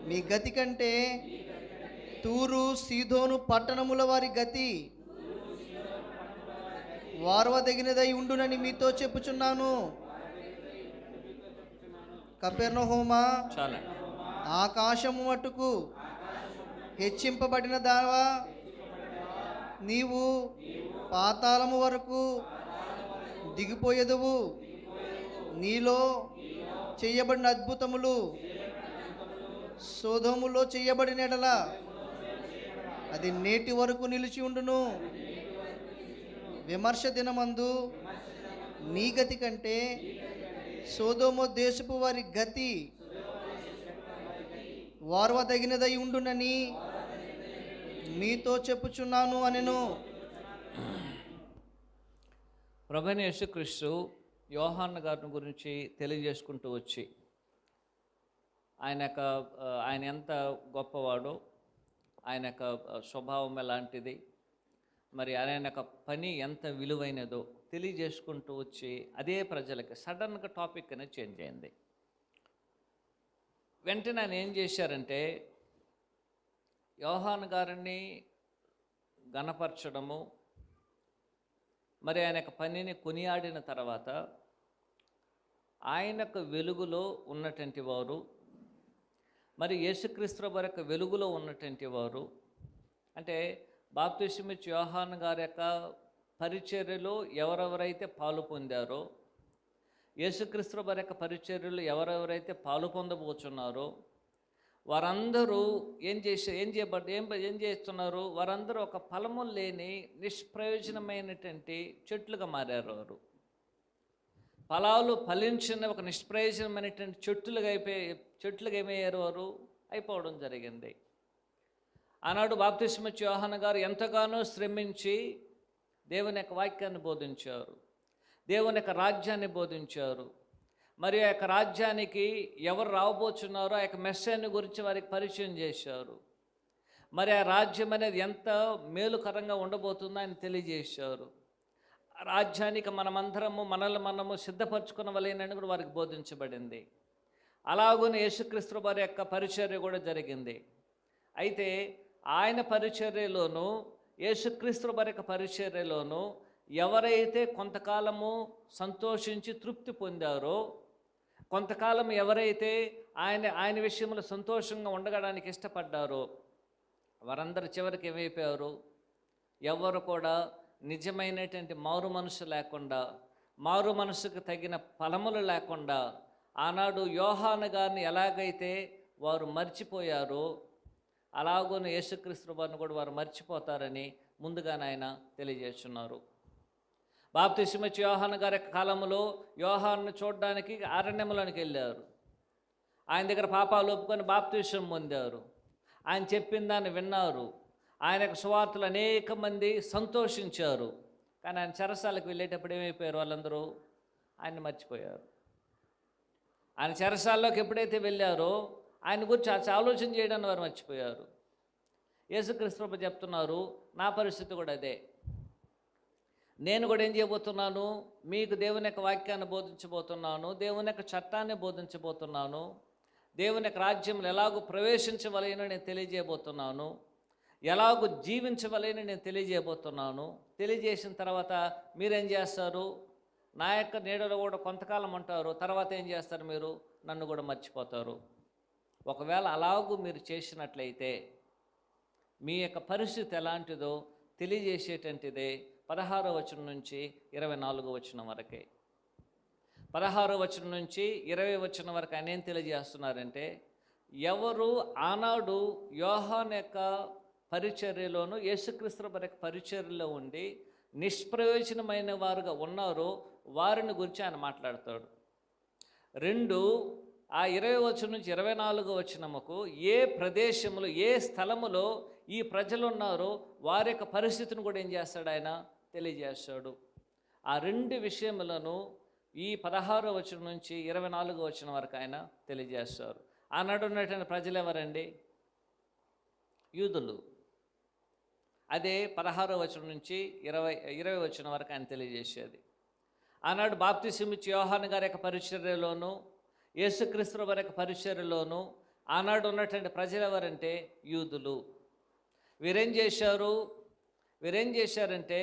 Speaker 2: మీ గతి కంటే తూరు సీదోను పట్టణముల వారి గతి వారవదగినదై ఉండునని మీతో చెప్పుచున్నాను. కపెర్నహూమా, ఆకాశము మట్టుకు హెచ్చింపబడిన దావా, నీవు పాతాళము వరకు దిగిపోయేదువు. నీలో చేయబడిన అద్భుతములు సోదోములో చేయబడిన ఎడల అది నేటి వరకు నిలిచి ఉండును. విమర్శ దినమందు నీ గతి కంటే సోదోము దేశపు వారి గతి వార్వదగినదై ఉండునని మీతో చెప్పుచున్నాను అనెను.
Speaker 1: ప్రభువైన యేసుక్రీస్తు యోహాను గారిని గురించి తెలియజేసుకుంటూ వచ్చి ఆయన ఎంత గొప్పవాడో, ఆయన యొక్క స్వభావం ఎలాంటిది, మరి ఆయన యొక్క పని ఎంత విలువైనదో తెలియజేసుకుంటూ వచ్చి అదే ప్రజలకి సడన్గా టాపిక్ అనేది చేంజ్ అయింది. వెంటనే ఆయన ఏం చేశారంటే యోహాను గారిని ఘనపరచడము, మరి ఆయన యొక్క పనిని కొనియాడిన తర్వాత ఆయన యొక్క వెలుగులో ఉన్నటువంటి వారు, మరి యేసుక్రీస్తు వారి యొక్క వెలుగులో ఉన్నటువంటి వారు అంటే బాప్తిస్మిచ్చి యోహాను గారి యొక్క పరిచర్యలో ఎవరెవరైతే పాలు పొందారో, యేసుక్రీస్తు వారి యొక్క పరిచర్యలు ఎవరెవరైతే పాలు పొందబోచున్నారో వారందరూ ఏం చేస్తున్నారు? వారందరూ ఒక ఫలము లేని నిష్ప్రయోజనమైనటువంటి చెట్లుగా మారారు. వారు ఫలాలు ఫలించిన ఒక నిష్ప్రయోజనమైనటువంటి చెట్లుగా ఏమయ్యారు? వారు అయిపోవడం జరిగింది. ఆనాడు బాప్తిస్మిచ్చి యోహాను గారు ఎంతగానో శ్రమించి దేవుని యొక్క వాక్యాన్ని బోధించారు, దేవుని యొక్క రాజ్యాన్ని బోధించారు. మరి ఆ యొక్క రాజ్యానికి ఎవరు రాబోచున్నారో ఆ యొక్క మెస్సేని గురించి వారికి పరిచయం చేశారు. మరి ఆ రాజ్యం అనేది ఎంత మేలుకరంగా ఉండబోతుందో ఆయన తెలియజేశారు. ఆ రాజ్యానికి మనము సిద్ధపరచుకునవలేనని కూడా వారికి బోధించబడింది. అలాగనే యేసుక్రీస్తు వారి యొక్క పరిచర్య కూడా జరిగింది. అయితే ఆయన పరిచర్యలోనూ యేసుక్రీస్తు వారి యొక్క పరిచర్యలోనూ ఎవరైతే కొంతకాలము సంతోషించి తృప్తి పొందారో, కొంతకాలం ఎవరైతే ఆయన విషయంలో సంతోషంగా ఉండడానికి ఇష్టపడ్డారో వారందరూ చివరికి ఏమైపోయారు? ఎవరు కూడా నిజమైనటువంటి మారు మనసు లేకుండా, మారు మనసుకు తగిన ఫలములు లేకుండా ఆనాడు యోహాను గారిని ఎలాగైతే వారు మర్చిపోయారో అలాగూను యేసుక్రీస్తు వారిని కూడా వారు మర్చిపోతారని ముందుగానే ఆయన తెలియజేస్తున్నారు. బాప్తిస్మిచ్చి యోహాను గారి కాలంలో యోహాను చూడడానికి అరణ్యంలోనికి వెళ్ళారు. ఆయన దగ్గర పాపాలు ఒప్పుకొని బాప్తిస్మం పొందారు. ఆయన చెప్పిన దాన్ని విన్నారు. ఆయన యొక్క సువార్తలు అనేక మంది సంతోషించారు. కానీ ఆయన చెరసాలకు వెళ్ళేటప్పుడు ఏమైపోయారు? వాళ్ళందరూ ఆయన్ని మర్చిపోయారు. ఆయన చెరసాల్లోకి ఎప్పుడైతే వెళ్ళారో ఆయన గురించి ఆలోచన చేయడానికి వారు మర్చిపోయారు. యేసుక్రీస్తు ప్రభువు చెప్తున్నారు, నా పరిస్థితి కూడా అదే. నేను కూడా ఏం చేయబోతున్నాను? మీకు దేవుని యొక్క వాక్యాన్ని బోధించబోతున్నాను, దేవుని యొక్క చట్టాన్ని బోధించబోతున్నాను, దేవుని యొక్క రాజ్యంలో ఎలాగూ ప్రవేశించవలేనో నేను తెలియజేయబోతున్నాను, ఎలాగూ జీవించవలేనని నేను తెలియజేయబోతున్నాను. తెలియజేసిన తర్వాత మీరేం చేస్తారు? నా యొక్క నీడలో కూడా కొంతకాలం ఉంటారు, తర్వాత ఏం చేస్తారు? మీరు నన్ను కూడా మర్చిపోతారు. ఒకవేళ అలాగూ మీరు చేసినట్లయితే మీ యొక్క పరిస్థితి ఎలాంటిదో తెలియజేసేటువంటిదే 16వ వచనం నుంచి 24వ వచనం వరకే. 16వ వచనం నుంచి 20వ వచనం వరకు ఆయన ఏం తెలియజేస్తున్నారంటే, ఎవరు ఆనాడు యోహాను యొక్క పరిచర్యలోను యేసుక్రీస్తు వారి యొక్క పరిచర్యలో ఉండి నిష్ప్రయోజనమైన వారుగా ఉన్నారో వారిని గురించి ఆయన మాట్లాడతాడు. 2 ఆ 20వ వచనం నుంచి 24వ వచనముకు ఏ ప్రదేశములో ఏ స్థలములో ఈ ప్రజలు ఉన్నారో వారి యొక్క పరిస్థితిని కూడా ఏం చేస్తాడు? ఆయన తెలియజేస్తాడు. ఆ 2 విషయములను ఈ 16వ వచనం నుంచి 24వ వచనం వరకు ఆయన తెలియజేస్తారు. ఆనాడు ఉన్నటువంటి ప్రజలు ఎవరండి? యూదులు. అదే 16వ వచనం నుంచి 20వ వచనం వరకు ఆయన తెలియజేసేది. ఆనాడు బాప్తిస్మిచ్చి యోహాను గారి యొక్క పరిచర్యలోను యేసుక్రీస్తు వారి యొక్క పరిచర్యలోను ఆనాడు ఉన్నటువంటి ప్రజలు ఎవరంటే యూదులు. వీరేం చేశారంటే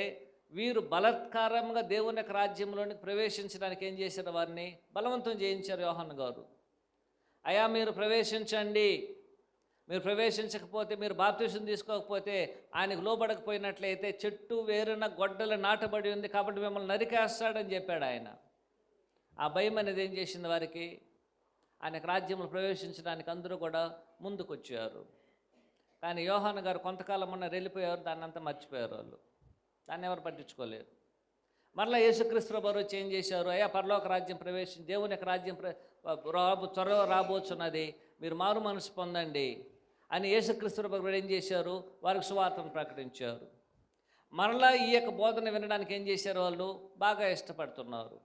Speaker 1: వీరు బలాత్కారంగా దేవుని యొక్క రాజ్యంలోనికి ప్రవేశించడానికి ఏం చేశారు? వారిని బలవంతం చేయించారు యోహాను గారు. అయ్యా మీరు ప్రవేశించండి, మీరు ప్రవేశించకపోతే, మీరు బాప్తిసం తీసుకోకపోతే, ఆయనకు లోబడకపోయినట్లయితే చెట్టు వేరున గొడ్డలు నాటబడి ఉంది కాబట్టి మిమ్మల్ని నరికేస్తాడని చెప్పాడు ఆయన. ఆ భయం అనేది ఏం చేసింది వారికి? ఆయనకు రాజ్యంలో ప్రవేశించడానికి అందరూ కూడా ముందుకొచ్చారు. కానీ యోహాను గారు కొంతకాలం ఉన్న వెళ్ళిపోయారు, దాన్ని అంతా మర్చిపోయారు. వాళ్ళు దాన్ని ఎవరు పట్టించుకోలేరు. మరలా యేసుక్రీస్తు వారు వచ్చి ఏం చేశారు? అయ్యా పరలోక రాజ్యం దేవుని యొక్క రాజ్యం త్వరలో రాబోతున్నది, మీరు మారు మనసు పొందండి అని యేసుక్రీస్తు వారు ఏం చేశారు? వారికి సువార్తను ప్రకటించారు. మరలా ఈ యొక్క బోధన వినడానికి ఏం చేశారు? వాళ్ళు బాగా ఇష్టపడుతున్నారు.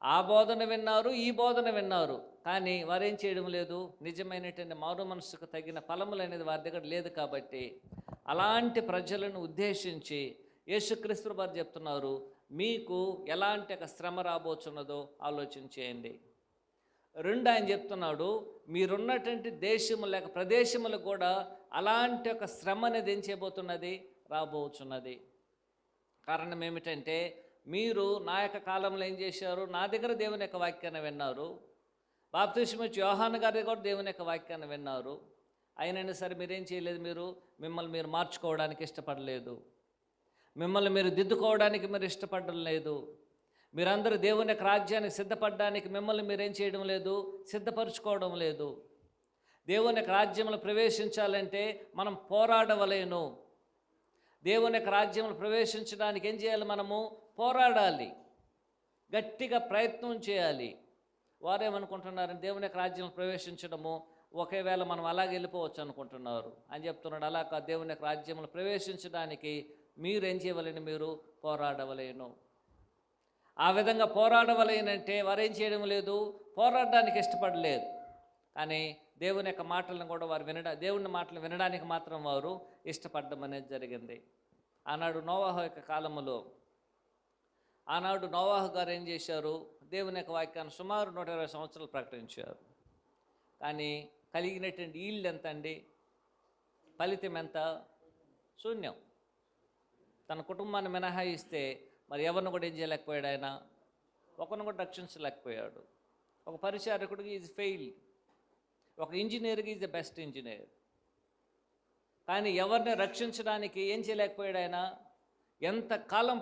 Speaker 1: ఆ బోధన విన్నారు, ఈ బోధన విన్నారు, కానీ వారేం చేయడం లేదు. నిజమైనటువంటి మారు మనసుకు తగిన ఫలములు అనేది వారి దగ్గర లేదు. కాబట్టి అలాంటి ప్రజలను ఉద్దేశించి యేసుక్రీస్తు వారు చెప్తున్నారు, మీకు ఎలాంటి ఒక శ్రమ రాబోతున్నదో ఆలోచన చేయండి. 2 ఆయన చెప్తున్నాడు, మీరున్నటువంటి దేశము లేక ప్రదేశములకు కూడా అలాంటి ఒక శ్రమ అనేది ఏం చేయబోతున్నది? రాబోతున్నది. కారణం ఏమిటంటే, మీరు నా యొక్క కాలంలో ఏం చేశారు? నా దగ్గర దేవుని యొక్క వాక్యాన్ని విన్నారు. బాప్తిస్మిచ్చి యోహాను గారి కూడా దేవుని యొక్క వాక్యాన్ని విన్నారు. అయినైనా సరే మీరేం చేయలేదు, మిమ్మల్ని మీరు మార్చుకోవడానికి ఇష్టపడలేదు, మిమ్మల్ని మీరు దిద్దుకోవడానికి మీరు ఇష్టపడడం లేదు, మీరందరూ దేవుని యొక్క రాజ్యానికి సిద్ధపడడానికి మిమ్మల్ని మీరేం చేయడం లేదు, సిద్ధపరచుకోవడం లేదు. దేవుని యొక్క రాజ్యంలో ప్రవేశించాలంటే మనం పోరాడవలేను. దేవుని యొక్క రాజ్యంలో ప్రవేశించడానికి ఏం చేయాలి? మనము పోరాడాలి, గట్టిగా ప్రయత్నం చేయాలి. వారేమనుకుంటున్నారు, దేవుని యొక్క రాజ్యంలో ప్రవేశించడము ఒకేవేళ మనం అలాగే వెళ్ళిపోవచ్చు అనుకుంటున్నారు అని చెప్తున్నాడు. అలా కాదు, దేవుని యొక్క రాజ్యంలో ప్రవేశించడానికి మీరేం చేయవలేను, మీరు పోరాడవలేను. ఆ విధంగా పోరాడవలేనంటే వారేం చేయడం లేదు, పోరాడడానికి ఇష్టపడలేదు. కానీ దేవుని యొక్క మాటలను కూడా వారు దేవుని మాటలు వినడానికి మాత్రం వారు ఇష్టపడడం అనేది జరిగింది. ఆనాడు నోవాహు యొక్క కాలములో నోవాహు గారు ఏం చేశారు? దేవుని యొక్క వాక్యాన్ని సుమారు 120 సంవత్సరాలు ప్రకటించారు. కానీ కలిగినటువంటి ఈల్డ్ ఎంత అండి? ఫలితం ఎంత? శూన్యం. తన కుటుంబాన్ని మినహాయిస్తే మరి ఎవరిని కూడా ఏం చేయలేకపోయాడు ఆయన, ఒకరిని కూడా రక్షించలేకపోయాడు. ఒక పరిచారకుడికి ఈజ్ ఫెయిల్, ఒక ఇంజనీర్కి ఈజ్ ద బెస్ట్ ఇంజనీర్. కానీ ఎవరిని రక్షించడానికి ఏం చేయలేకపోయాడు ఆయన. ఎంత కాలం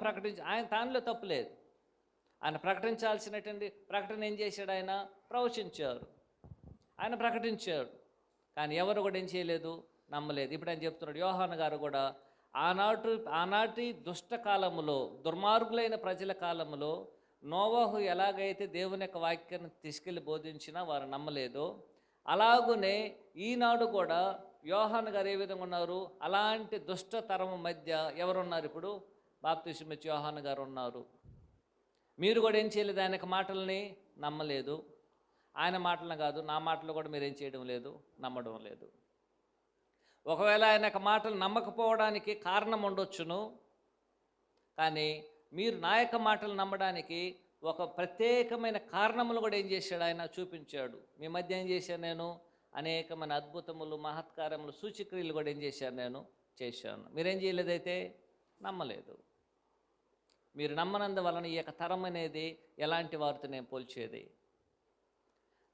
Speaker 1: ఆయన తానులో తప్పు లేదు, ఆయన ప్రకటించాల్సినటువంటి ప్రకటన ఏం చేశాడు? ఆయన ప్రవచించారు, ఆయన ప్రకటించాడు. కానీ ఎవరు కూడా ఏం చేయలేదు, నమ్మలేదు. ఇప్పుడు ఆయన చెప్తున్నాడు, యోహాను గారు కూడా ఆనాటి దుష్ట కాలములో, దుర్మార్గులైన ప్రజల కాలములో నోవాహు ఎలాగైతే దేవుని యొక్క వాక్యాన్ని తీసుకెళ్ళి బోధించినా వారు నమ్మలేదో, అలాగునే ఈనాడు కూడా యోహాను గారు ఏ విధంగా ఉన్నారు? అలాంటి దుష్ట తరము మధ్య ఎవరున్నారు? ఇప్పుడు బాప్తిస్మయిచ్చే యోహాను గారు ఉన్నారు. మీరు కూడా ఏం చేయలేదు, ఆయన మాటల్ని నమ్మలేదు. ఆయన మాటలను కాదు, నా మాటలు కూడా మీరేం చేయడం లేదు, నమ్మడం లేదు. ఒకవేళ ఆయన మాటలు నమ్మకపోవడానికి కారణం ఉండొచ్చును, కానీ మీరు నా యొక్క మాటలు నమ్మడానికి ఒక ప్రత్యేకమైన కారణములు కూడా ఏం చేశాడు? ఆయన చూపించాడు. మీ మధ్య ఏం చేశాను నేను? అనేకమైన అద్భుతములు, మహత్కారములు, సూచక్రియలు కూడా ఏం చేశాను? నేను చేశాను. మీరేం చేయలేదైతే నమ్మలేదు. మీరు నమ్మనందువలన ఈ యొక్క తరం అనేది ఎలాంటి వారితో నేను పోల్చేది?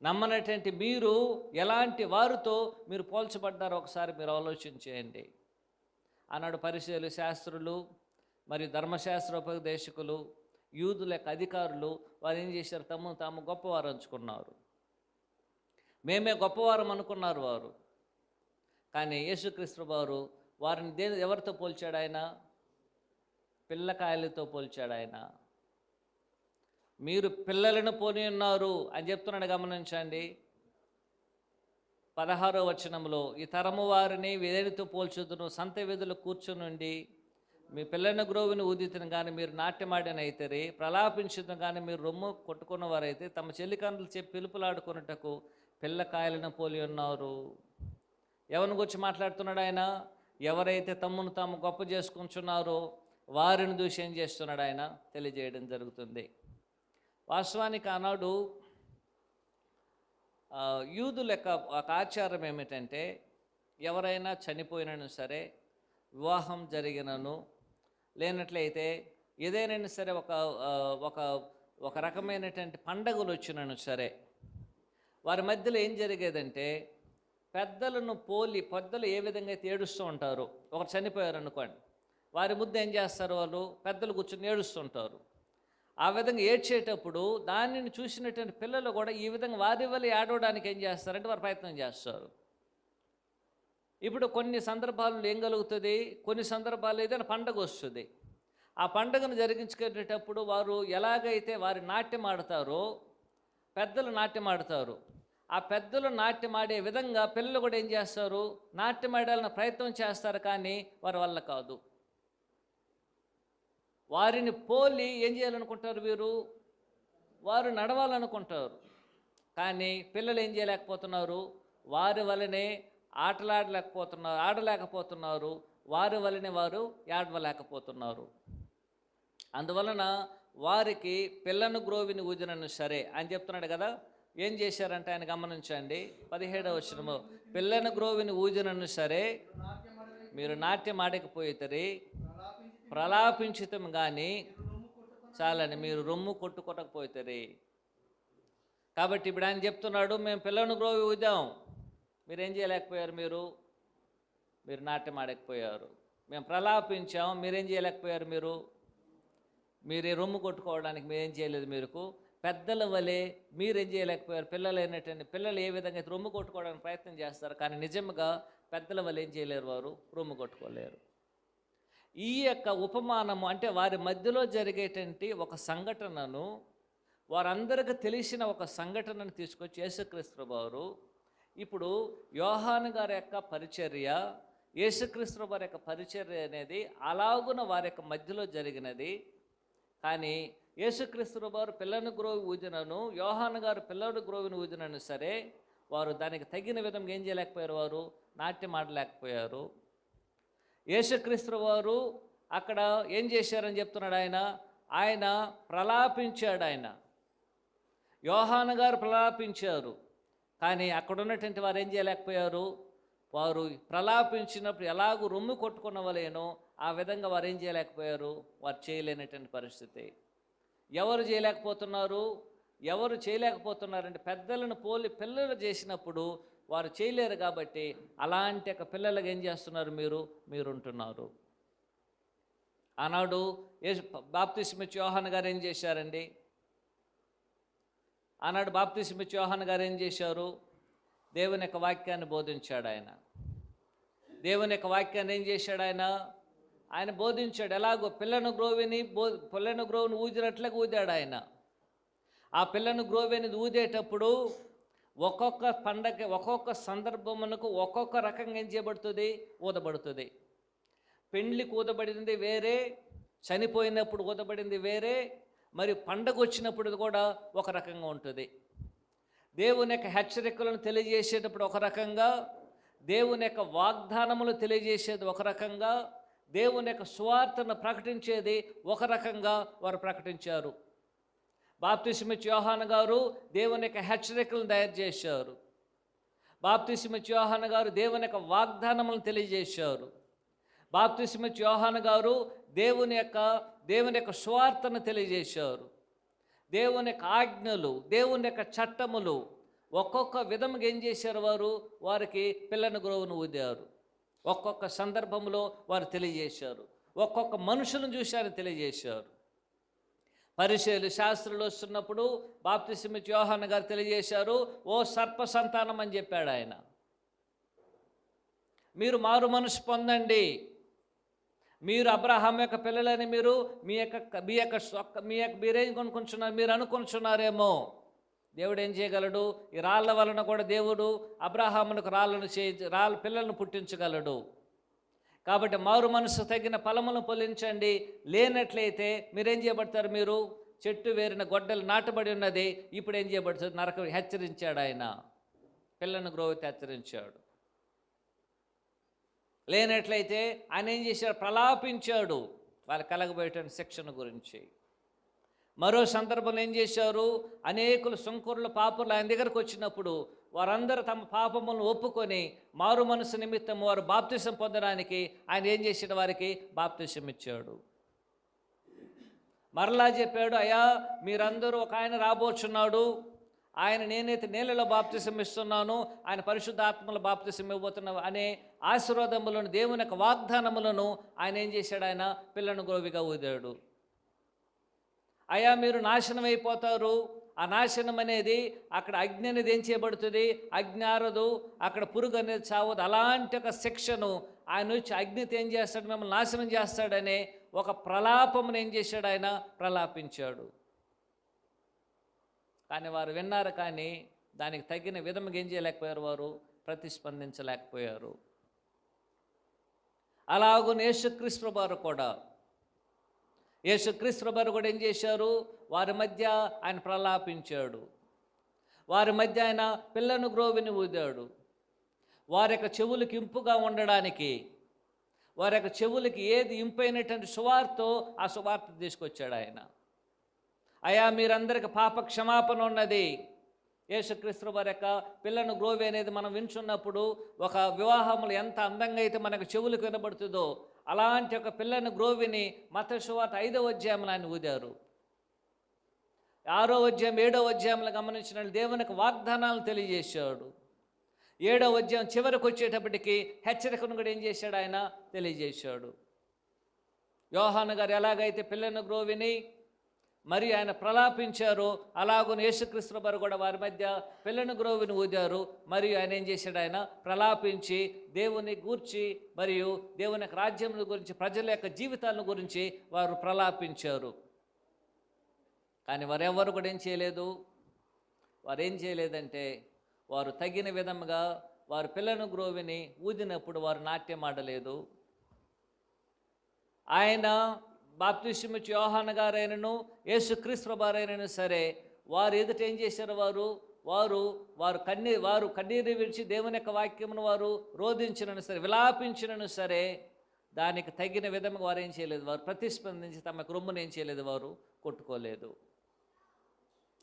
Speaker 1: నమ్మనటువంటి మీరు ఎలాంటి వారితో మీరు పోల్చబడ్డారో ఒకసారి మీరు ఆలోచించేయండి. ఆనాడు పరిసయ్యులు, శాస్త్రులు మరియు ధర్మశాస్త్రోపదేశకులు, యూదుల యొక్క అధికారులు వారు ఏం చేశారు? తాము గొప్పవారు అంచుకున్నారు, మేమే గొప్పవారం అనుకున్నారు వారు. కానీ యేసుక్రీస్తు వారు వారిని ఎవరితో పోల్చాడు? ఆయన పిల్లకాయలతో పోల్చాడు. ఆయన మీరు పిల్లలను పోని ఉన్నారు అని చెప్తున్నాడు. గమనించండి 16వ వచనంలో, ఈ తరము వారిని వేదితో పోల్చుదును, సంత వీధులు కూర్చునుండి మీ పిల్లల గ్రోవిని ఊదితును కానీ మీరు నాట్యమాడినైతే, ప్రలాపించును కానీ మీరు రొమ్ము కొట్టుకున్న వారైతే, తమ చెల్లికండ్రులు చెప్పి పిలుపులాడుకున్నటకు పిల్లకాయలను పోలి ఉన్నారు. ఎవరిని గురించి మాట్లాడుతున్నాడు ఆయన? ఎవరైతే తమ్మును తాము గొప్ప చేసుకుంటున్నారో వారిని దూషి ఏం చేస్తున్నాడు? ఆయన తెలియజేయడం జరుగుతుంది. వాస్తవానికి ఆనాడు యూదుల యొక్క ఒక ఆచారం ఏమిటంటే, ఎవరైనా చనిపోయినను సరే, వివాహం జరిగినను లేనట్లయితే ఏదైనా సరే ఒక రకమైనటువంటి పండగలు వచ్చినను సరే, వారి మధ్యలో ఏం జరిగేదంటే, పెద్దలు ఏ విధంగా అయితే ఏడుస్తూ ఉంటారు, ఒకరు చనిపోయారు అనుకోండి, వారి ముద్ద ఏం చేస్తారు? వాళ్ళు పెద్దలు కూర్చొని ఏడుస్తుంటారు. ఆ విధంగా ఏడ్చేటప్పుడు దానిని చూసినటువంటి పిల్లలు కూడా ఈ విధంగా వారి వల్ల ఏడవడానికి ఏం చేస్తారంటే వారు ప్రయత్నం చేస్తారు. ఇప్పుడు కొన్ని సందర్భాల్లో ఏం కలుగుతుంది? కొన్ని సందర్భాల్లో ఏదైనా పండగ వస్తుంది, ఆ పండుగను జరిగించుకునేటప్పుడు వారు ఎలాగైతే వారి నాట్యం ఆడతారో, పెద్దలు నాట్యం ఆడతారు, ఆ పెద్దలు నాట్యం ఆడే విధంగా పిల్లలు కూడా ఏం చేస్తారు? నాట్యం ఆడాలని ప్రయత్నం చేస్తారు, కానీ వారి వల్ల కాదు. వారిని పోలి ఏం చేయాలనుకుంటారు వారు నడవాలనుకుంటారు, కానీ పిల్లలు ఏం చేయలేకపోతున్నారు? వారి వలనే ఆడలేకపోతున్నారు, వారి వలనే వారు ఏడవలేకపోతున్నారు. అందువలన వారికి పిల్లను గ్రోవిని ఊదినను సరే అని చెప్తున్నాడు కదా. ఏం చేశారంటే ఆయన గమనించండి 17వ వచనము, పిల్లను గ్రోవిని ఊదినను సరే మీరు నాట్యం ఆడకపోయితే ప్రలాపించితం కానీ చాలని మీరు రొమ్ము కొట్టుకోకపోతారు. కాబట్టి ఇప్పుడు ఆయన చెప్తున్నాడు, మేము పిల్లను గ్రోవి ఊదాం, మీరేం చేయలేకపోయారు? మీరు నాట్యం ఆడకపోయారు. మేము ప్రలాపించాం, మీరేం చేయలేకపోయారు? మీరే రొమ్ము కొట్టుకోవడానికి మీరేం చేయలేదు. మీకు పెద్దల వలె మీరేం చేయలేకపోయారు? పిల్లలు ఏ విధంగా అయితే రొమ్ము కొట్టుకోవడానికి ప్రయత్నం చేస్తారు, కానీ నిజంగా పెద్దల వల్ల ఏం చేయలేరు, వారు రొమ్ము కొట్టుకోలేరు. ఈ యొక్క ఉపమానము అంటే వారి మధ్యలో జరిగేటువంటి ఒక సంఘటనను, వారందరికీ తెలిసిన ఒక సంఘటనను తీసుకొచ్చి యేసుక్రీస్తు వారు ఇప్పుడు యోహాను గారి యొక్క పరిచర్య, యేసుక్రీస్తు వారి యొక్క పరిచర్య అనేది అలాగున వారి యొక్క మధ్యలో జరిగినది. కానీ యేసుక్రీస్తు వారు పిల్లని గ్రోవి ఊదినను, యోహాను గారు పిల్లని గ్రోవిని ఊదినను సరే, వారు దానికి తగిన విధంగా ఏం చేయలేకపోయారు, వారు నాట్యం ఆడలేకపోయారు. యేసుక్రీస్తు వారు అక్కడ ఏం చేశారని చెప్తున్నాడు ఆయన ప్రలాపించాడు. యోహాను గారు ప్రలాపించారు, కానీ అక్కడ ఉన్నటువంటి వారు ఏం చేయలేకపోయారు. వారు ప్రలాపించినప్పుడు ఎలాగూ రొమ్ము కొట్టుకున్న వాళ్ళేనో ఆ విధంగా వారు ఏం చేయలేకపోయారు, వారు చేయలేనటువంటి పరిస్థితి. ఎవరు చేయలేకపోతున్నారంటే పెద్దలను పోలి పిల్లలు చేసినప్పుడు వారు చేయలేరు కాబట్టి అలాంటి ఒక పిల్లలకు ఏం చేస్తున్నారు, మీరుంటున్నారు. ఆనాడు బాప్తిస్మిచ్చి యోహాను గారు ఏం చేశారండి? ఆనాడు బాప్తిస్మిచ్చి యోహాను గారు ఏం చేశారు? దేవుని యొక్క వాక్యాన్ని బోధించాడు. దేవుని యొక్క వాక్యాన్ని ఏం చేశాడు? ఆయన బోధించాడు. ఎలాగో పిల్లను గ్రోవిని ఊదినట్లుగా ఊదాడు ఆయన. ఆ పిల్లను గ్రోవి అనేది ఊదేటప్పుడు ఒక్కొక్క పండగ, ఒక్కొక్క సందర్భమునకు ఒక్కొక్క రకంగా ఏం చేయబడుతుంది, ఊదబడుతుంది. పెండ్లికి ఊదబడింది వేరే, చనిపోయినప్పుడు ఊదబడింది వేరే, మరి పండగ వచ్చినప్పుడు కూడా ఒక రకంగా ఉంటుంది. దేవుని యొక్క హెచ్చరికలను తెలియజేసేటప్పుడు ఒక రకంగా, దేవుని యొక్క వాగ్దానములు తెలియజేసేది ఒక రకంగా, దేవుని యొక్క సువార్తను ప్రకటించేది ఒక రకంగా వారు ప్రకటించారు. బాప్తిస్మిచ్చి యోహాను గారు దేవుని యొక్క హెచ్చరికలను తయారు చేశారు. బాప్తిస్మిచ్చి యోహాను గారు దేవుని యొక్క వాగ్దానములను తెలియజేశారు. బాప్తిస్మిచ్చి యోహాను గారు దేవుని యొక్క సువార్తను తెలియజేశారు. దేవుని యొక్క ఆజ్ఞలు, దేవుని యొక్క చట్టములు ఒక్కొక్క విధముగా ఏం చేశారు, వారికి పిల్లని గ్రోవును ఊదారు. ఒక్కొక్క సందర్భంలో వారు తెలియజేశారు. ఒక్కొక్క మనుషులను చూశారు, తెలియజేశారు. పరిసయ్యులు శాస్త్రులు వస్తున్నప్పుడు బాప్తిస్మిచ్చి యోహాను గారు తెలియజేశారు, ఓ సర్ప సంతానం అని చెప్పాడు ఆయన. మీరు మారు మనసు పొందండి, మీరు అబ్రహాం యొక్క పిల్లలని మీరేం కొనుక్కుంటున్నారు, మీరు అనుకుంటున్నారేమో. దేవుడు ఏం చేయగలడు? ఈ రాళ్ళ వలన కూడా దేవుడు అబ్రహామునకు పిల్లలను పుట్టించగలడు. కాబట్టి మారు మనసు తగిన ఫలములను ఫలించండి, లేనట్లయితే మీరేం చేయబడతారు, చెట్టు వేరిన గొడ్డలు నాటబడి ఉన్నది, ఇప్పుడు ఏం చేయబడుతుంది, నరకం. హెచ్చరించాడు ఆయన, పిల్లను గ్రోవితో హెచ్చరించాడు. లేనట్లయితే ఆయన ఏం చేశాడు, ప్రలాపించాడు వాళ్ళు కలగబోయేటువంటి శిక్షణ గురించి. మరో సందర్భంలో ఏం చేశారు, అనేకులు సుంకరులు పాపులు ఆయన దగ్గరకు వచ్చినప్పుడు వారందరూ తమ పాపములను ఒప్పుకొని మారు మనసు నిమిత్తం వారు బాప్తిసం పొందడానికి ఆయన ఏం చేసాడు, వారికి బాప్తిసం ఇచ్చాడు. మరలా చెప్పాడు, అయ్యా మీరందరూ ఒక ఆయన రాబోచున్నాడు, నేనైతే నీళ్ళలో బాప్తిసం ఇస్తున్నాను, ఆయన పరిశుద్ధాత్మలో బాప్తిసం ఇవ్వబోతున్నా అనే ఆశీర్వాదములను, దేవుని యొక్క వాగ్దానములను ఆయన ఏం చేశాడు, ఆయన పిల్లను గ్రోవిగా ఊదాడు. అయ్యా మీరు నాశనం అయిపోతారు, ఆ నాశనం అనేది అక్కడ అగ్ని అనేది ఏం చేయబడుతుంది, అగ్ని ఆరదు, అక్కడ పురుగు అనేది చావదు. అలాంటి ఒక శిక్షను ఆయన వచ్చి అగ్నితో ఏం చేస్తాడు, మిమ్మల్ని నాశనం చేస్తాడనే ఒక ప్రలాపమును ఏం చేశాడు, ఆయన ప్రలాపించాడు. కానీ వారు విన్నారు, కానీ దానికి తగిన విధముగా ఏం చేయలేకపోయారు, వారు ప్రతిస్పందించలేకపోయారు. అలాగున యేసుక్రీస్తు వారు కూడా ఏం చేశారు, వారి మధ్య ఆయన ప్రలాపించాడు, వారి మధ్య ఆయన పిల్లను గ్రోవిని ఊదాడు. వారి యొక్క చెవులకు ఇంపుగా ఉండడానికి, వారి యొక్క చెవులకి ఏది ఇంపైనటువంటి సువార్తో ఆ సువార్త తీసుకొచ్చాడు ఆయన. అయ్యా మీరందరికీ పాప క్షమాపణ ఉన్నది. యేసుక్రీస్తు వారి యొక్క పిల్లను గ్రోవి అనేది మనం వింటున్నప్పుడు ఒక వివాహములు ఎంత అందంగా అయితే మనకు చెవులకు వినబడుతుందో అలాంటి ఒక పిల్లని గ్రోవిని మత్తయి సువార్త 5వ అధ్యాయంలో ఆయన ఊదారు. 6వ అధ్యాయం 7వ అధ్యాయంలో గమనించిన దేవునికి వాగ్దానాలను తెలియజేశాడు. 7వ అధ్యాయం చివరికి వచ్చేటప్పటికి హెచ్చరికను కూడా ఏం చేశాడు ఆయన తెలియజేశాడు. యోహాను గారు ఎలాగైతే పిల్లను గ్రోవిని మరియు ఆయన ప్రలాపించారో అలాగున యేసుక్రీస్తు వారు కూడా వారి మధ్య పిల్లను గ్రోవిని ఊదారు. మరియు ఆయన ఏం చేశాడు, ఆయన ప్రలాపించి దేవుని గూర్చి మరియు దేవుని యొక్క రాజ్యం గురించి, ప్రజల యొక్క జీవితాలను గురించి వారు ప్రలాపించారు. కానీ వారెవరు కూడా ఏం చేయలేదు. వారు ఏం చేయలేదంటే, వారు తగిన విధముగా వారు పిల్లను గ్రోవిని ఊదినప్పుడు వారు నాట్యం ఆడలేదు. ఆయన బాప్తిస్మమిచ్చు యోహాను గారైనను యేసుక్రీస్తు వారైనను సరే వారు ఎదుట ఏం చేశారు, వారు కన్నీరు విడిచి దేవుని యొక్క వాక్యమును వారు రోధించినను సరే, విలాపించినను సరే దానికి తగిన విధంగా వారు ఏం చేయలేదు. వారు ప్రతిస్పందించి తమ రొమ్మును ఏం చేయలేదు, వారు కొట్టుకోలేదు.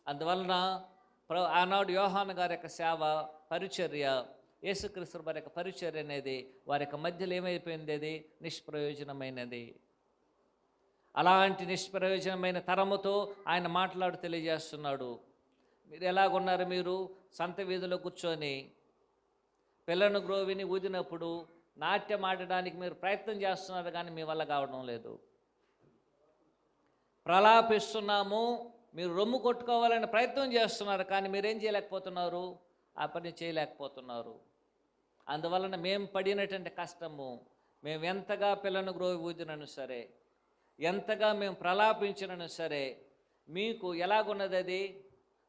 Speaker 1: అందువలన ఆనాడు యోహాను గారి యొక్క సేవ, పరిచర్య, యేసుక్రీస్తు వారి యొక్క పరిచర్య అనేది వారి యొక్క మధ్యలో ఏమైపోయింది, అది నిష్ప్రయోజనమైనది. అలాంటి నిష్ప్రయోజనమైన తరముతో ఆయన మాట్లాడు తెలియజేస్తున్నాడు. మీరు ఎలాగున్నారు, మీరు సంత వీధిలో కూర్చొని పిల్లను గ్రోవిని ఊదినప్పుడు నాట్యం ఆడడానికి మీరు ప్రయత్నం చేస్తున్నారు, కానీ మీ వల్ల కావడం లేదు. ప్రలాపిస్తున్నాము, మీరు రొమ్ము కొట్టుకోవాలని ప్రయత్నం చేస్తున్నారు, కానీ మీరేం చేయలేకపోతున్నారు, ఆ పని చేయలేకపోతున్నారు. అందువలన మేము పడినటువంటి కష్టము, మేము ఎంతగా పిల్లను గ్రోవి ఊదినను సరే, ఎంతగా మేము ప్రలాపించినను సరే, మీకు ఎలాగున్నది, అది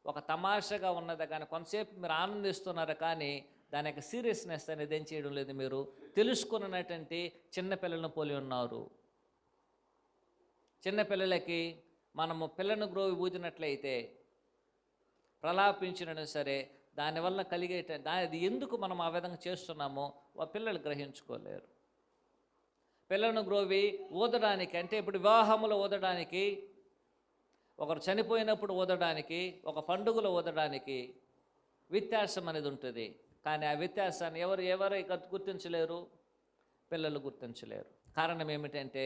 Speaker 1: ఒక తమాషగా ఉన్నది. కానీ కొంతసేపు మీరు ఆనందిస్తున్నారు, కానీ దాని యొక్క సీరియస్నెస్ అనేది ఏం చేయడం లేదు. మీరు తెలుసుకున్నటువంటి చిన్నపిల్లలను పోలి ఉన్నారు. చిన్నపిల్లలకి మనము పిల్లను గ్రోవి ఊదినట్లయితే, ప్రలాపించినను సరే, దానివల్ల అది ఎందుకు మనం ఆ విధంగా చేస్తున్నామో పిల్లలు గ్రహించుకోలేరు. పిల్లను గ్రోవి ఊదడానికి అంటే, ఇప్పుడు వివాహములో ఊదడానికి, ఒకరు చనిపోయినప్పుడు ఊదడానికి, ఒక పండుగలో ఊదడానికి వ్యత్యాసం అనేది ఉంటుంది. కానీ ఆ వ్యత్యాసాన్ని ఎవరు గుర్తించలేరు, పిల్లలు గుర్తించలేరు. కారణం ఏమిటంటే,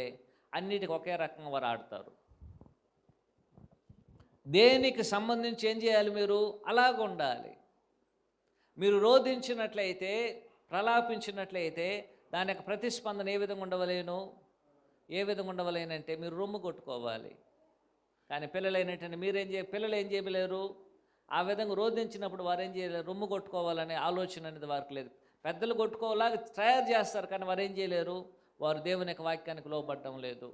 Speaker 1: అన్నిటికీ ఒకే రకంగా వారు ఆడతారు. దేనికి సంబంధించి ఏం చేయాలి, మీరు అలాగ ఉండాలి. మీరు రోధించినట్లయితే, ప్రలాపించినట్లయితే దాని యొక్క ప్రతిస్పందన ఏ విధంగా ఉండవలేనంటే మీరు రొమ్ము కొట్టుకోవాలి. కానీ పిల్లలు ఏం చేయలేరు. ఆ విధంగా రోధించినప్పుడు వారు ఏం చేయలేరు, రొమ్ము కొట్టుకోవాలనే ఆలోచన అనేది వారికి లేదు. పెద్దలు కొట్టుకోవాలాగా తయారు చేస్తారు, కానీ వారు ఏం చేయలేరు, వారు దేవుని యొక్క వాక్యానికి లోబడడం లేదు.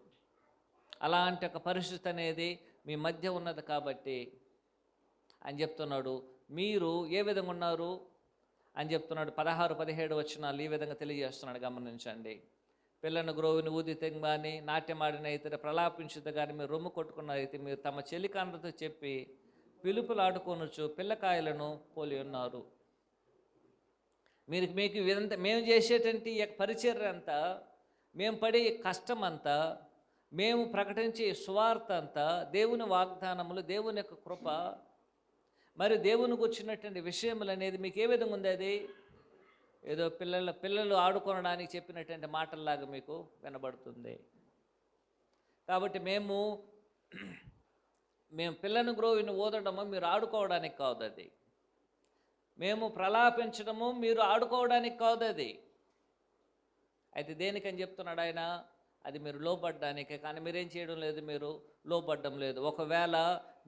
Speaker 1: అలాంటి ఒక పరిస్థితి అనేది మీ మధ్య ఉన్నది. కాబట్టి ఆయన చెప్తున్నాడు, మీరు ఏ విధంగా ఉన్నారు అని చెప్తున్నాడు. 16-17 వచనాలు ఈ విధంగా తెలియజేస్తున్నాడు, గమనించండి. పిల్లను గ్రోవిని ఊదితే కానీ, నాట్యం ఆడిన అయితే, ప్రలాపించుతే కానీ, మీరు రొమ్ము కొట్టుకున్నారైతే, మీరు తమ చెలికాండ్రతో చెప్పి పిలుపులు ఆడుకొనొచ్చు పిల్లకాయలను పోలి ఉన్నారు. మీకు ఇదంతా మేము చేసేటువంటి పరిచర్య అంతా, మేము పడే కష్టం అంతా, మేము ప్రకటించే సువార్త అంతా, దేవుని వాగ్దానములు, దేవుని యొక్క కృప, మరి దేవుని గుర్చినటువంటి విషయములు అనేది మీకు ఏ విధంగా ఉంది, అది ఏదో పిల్లలు ఆడుకోవడానికి చెప్పినటువంటి మాటల్లాగా మీకు వినబడుతుంది. కాబట్టి మేము పిల్లను గ్రోవిని ఊదడము మీరు ఆడుకోవడానికి కాదు, అది మేము ప్రలాపించడము మీరు ఆడుకోవడానికి కాదు. అది అయితే దేనికని చెప్తున్నాడు ఆయన, అది మీరు లోబడ్డానికే. కానీ మీరేం చేయడం లేదు, మీరు లోబడ్డం లేదు. ఒకవేళ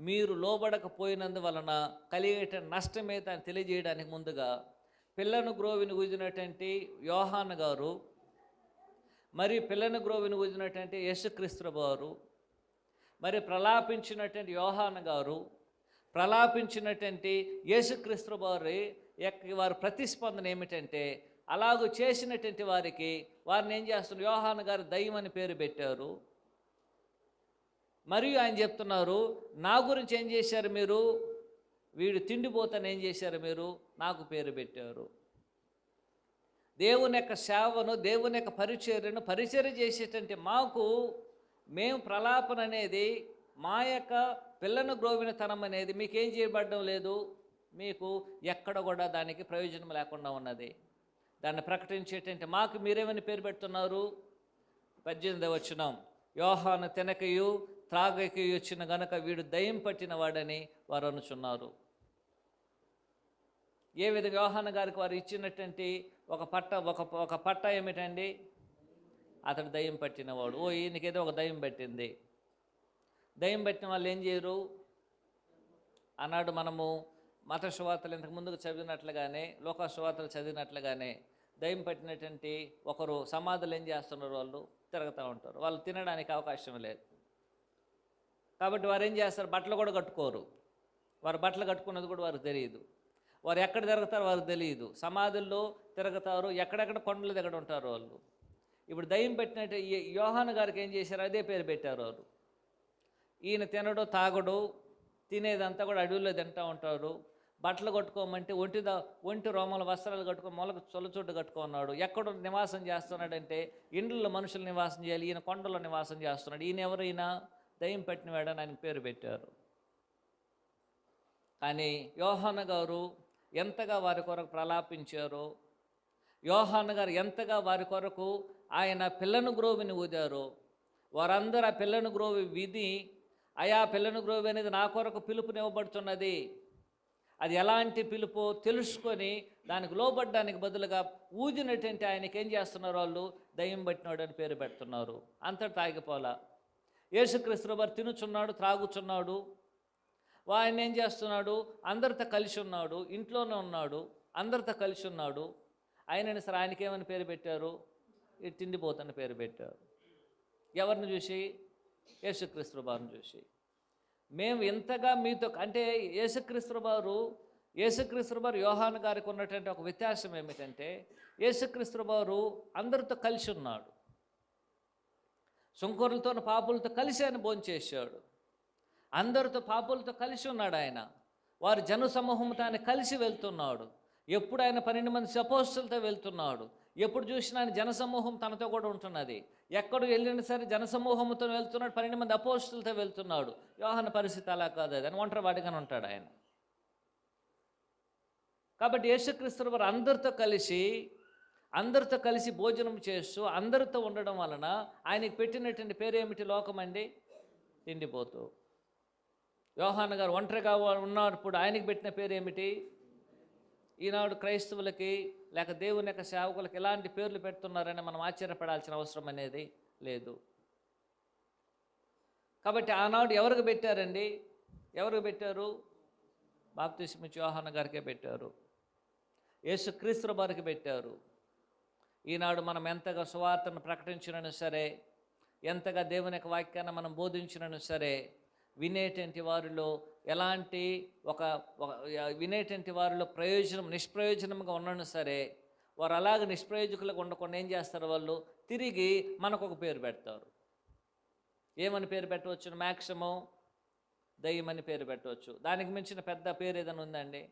Speaker 1: మీరు లోబడకపోయినందువలన కలిగేట నష్టమేత అని తెలియజేయడానికి ముందుగా పిల్లను గ్రోవిని ఊదినటువంటి యోహాను గారు, మరియు పిల్లను గ్రోవిని ఊదినటువంటి యేసుక్రీస్తు వారు, మరి ప్రలాపించినటువంటి యోహాను గారు, ప్రలాపించినటువంటి యేసుక్రీస్తు వారి ప్రతిస్పందన ఏమిటంటే, అలాగూ చేసినటువంటి వారిని ఏం చేస్తున్నారు, యోహాను గారు దయ్యం అని పేరు పెట్టారు. మరియు ఆయన చెప్తున్నారు, నా గురించి ఏం చేశారు మీరు, వీడు తిండిపోతాను ఏం చేశారు మీరు, నాకు పేరు పెట్టారు. దేవుని యొక్క సేవను, దేవుని యొక్క పరిచర్య చేసేటంటే మేము ప్రలాపన అనేది, మా యొక్క పిల్లను గ్రోవిన తనం అనేది మీకేం చేయబడడం లేదు, మీకు ఎక్కడ కూడా దానికి ప్రయోజనం లేకుండా ఉన్నది. దాన్ని ప్రకటించేటంటే మాకు మీరేమని పేరు పెడుతున్నారు. 18వ వచనం, యోహాను తినకయు త్రాగకయు వచ్చిన గనక వీడు దయ్యం పట్టిన వాడని వారు అనుచున్నారు. ఏ విధంగా యోహాను గారికి వారు ఇచ్చినటువంటి ఒక పట్ట ఏమిటండి? అతడు దయ్యం పట్టినవాడు. ఓ ఈయనకేదో ఒక దయ్యం పట్టింది. దయ్యం పట్టిన వాళ్ళు ఏం చేయరు? అన్నాడు మనము మత సువార్తలు ఇంతకు ముందుకు చదివినట్లుగానే, లోక సువార్తలు చదివినట్లుగానే దయ్యం పట్టినటువంటి ఒకరు సమాధులు ఏం చేస్తున్నారు? వాళ్ళు తిరుగుతూ ఉంటారు. వాళ్ళు తినడానికి అవకాశం లేదు కాబట్టి వారు ఏం చేస్తారు? బట్టలు కూడా కట్టుకోరు. వారు బట్టలు కట్టుకున్నది కూడా వారికి తెలియదు. వారు ఎక్కడ తిరుగుతారో వారికి తెలియదు. సమాధుల్లో తిరుగుతారు, ఎక్కడెక్కడ కొండల దగ్గర ఉంటారు వాళ్ళు. ఇప్పుడు దయ్యం పెట్టినట్టు యోహాను గారికి ఏం చేశారు? అదే పేరు పెట్టారు వారు. ఈయన తినడు, తాగడు, తినేదంతా కూడా అడవుల్లో తింటూ ఉంటారు. బట్టలు కట్టుకోమంటే ఒంటి రోమల వస్త్రాలు కట్టుకో, మొలకు చొలచొట్టు కట్టుకున్నాడు. ఎక్కడ నివాసం చేస్తున్నాడంటే ఇండ్లలో మనుషులు నివాసం చేయాలి, ఈయన కొండలో నివాసం చేస్తున్నాడు. ఈయన ఎవరైనా దయ్యం పెట్టినవాడని ఆయన పేరు పెట్టారు. కానీ యోహాను గారు ఎంతగా వారి కొరకు ప్రలాపించారో, యోహాను గారు ఎంతగా వారి కొరకు ఆయన పిల్లను గ్రోవిని ఊదారో, వారందరూ ఆ పిల్లను గ్రోవి విధి, అయా పిల్లను గ్రోవి అనేది నా కొరకు పిలుపునివ్వబడుతున్నది, అది ఎలాంటి పిలుపు తెలుసుకొని దానికి లోబడ్డానికి బదులుగా ఊదినటువంటి ఆయనకి ఏం చేస్తున్నారు? వాళ్ళు దయ్యం పట్టినాడు అని పేరు పెడుతున్నారు. అంతటా ఆగిపోలా. యేసుక్రీస్తు వారు తినుచున్నాడు, త్రాగుచున్నాడు. ఆయన ఏం చేస్తున్నాడు? అందరితో కలిసి ఉన్నాడు, ఇంట్లోనే ఉన్నాడు, అందరితో కలిసి ఉన్నాడు. అయినని సరే ఆయనకి ఏమని పేరు పెట్టారు? ఈ తిండిపోతని పేరు పెట్టారు. ఎవరిని చూసి? యేసుక్రీస్తు వారిని చూసి. మేము ఎంతగా మీతో అంటే యేసుక్రీస్తు వారు యోహాను గారికి ఉన్నటువంటి ఒక వ్యత్యాసం ఏమిటంటే, యేసుక్రీస్తు వారు అందరితో కలిసి ఉన్నాడు. సుంకరులతో పాపులతో కలిసి ఆయన భోంచేశాడు. అందరితో పాపులతో కలిసి ఉన్నాడు ఆయన. వారి జన సమూహంతో ఆయన కలిసి వెళ్తున్నాడు. ఎప్పుడు ఆయన 12 మంది అపోస్తలులతో వెళ్తున్నాడు. ఎప్పుడు చూసినా ఆయన జనసమూహం తనతో కూడా ఉంటున్నది. ఎక్కడ వెళ్ళినా సరే జనసమూహంతో వెళ్తున్నాడు, 12 మంది అపోస్తలులతో వెళ్తున్నాడు. యోహాను పరిస్థితి అలా కాదు, అది అని ఒంటరి వాడిగానే ఉంటాడు ఆయన. కాబట్టి యేసుక్రీస్తు వారు అందరితో కలిసి భోజనం చేస్తూ అందరితో ఉండడం వలన ఆయనకి పెట్టినటువంటి పేరు ఏమిటి? లోకమండి తిండిపోతూ. యోహాను గారు ఒంటరిగా ఉన్నప్పుడు ఆయనకి పెట్టిన పేరు ఏమిటి? ఈనాడు క్రైస్తవులకి లేక దేవుని యొక్క సేవకులకి ఎలాంటి పేర్లు పెడుతున్నారని మనం ఆశ్చర్యపడాల్సిన అవసరం అనేది లేదు. కాబట్టి ఆనాడు ఎవరికి పెట్టారండి? ఎవరికి పెట్టారు? బాప్తిస్మిచ్చే యోహాను గారికే పెట్టారు, యేసుక్రీస్తు వారికి పెట్టారు. ఈనాడు మనం ఎంతగా సువార్తను ప్రకటించినను సరే, ఎంతగా దేవుని యొక్క వాక్యాన్ని మనం బోధించినను సరే, వినేటువంటి వారిలో ఎలాంటి వినేటువంటి వారిలో నిష్ప్రయోజనంగా ఉన్నను సరే, వారు అలాగ నిష్ప్రయోజకులుగా ఉండకుండా ఏం చేస్తారు? వాళ్ళు తిరిగి మనకు ఒక పేరు పెడతారు. ఏమని పేరు పెట్టవచ్చు? మ్యాక్సిమం దయ్యమని పేరు పెట్టవచ్చు. దానికి మించిన పెద్ద పేరు ఏదైనా ఉందండి?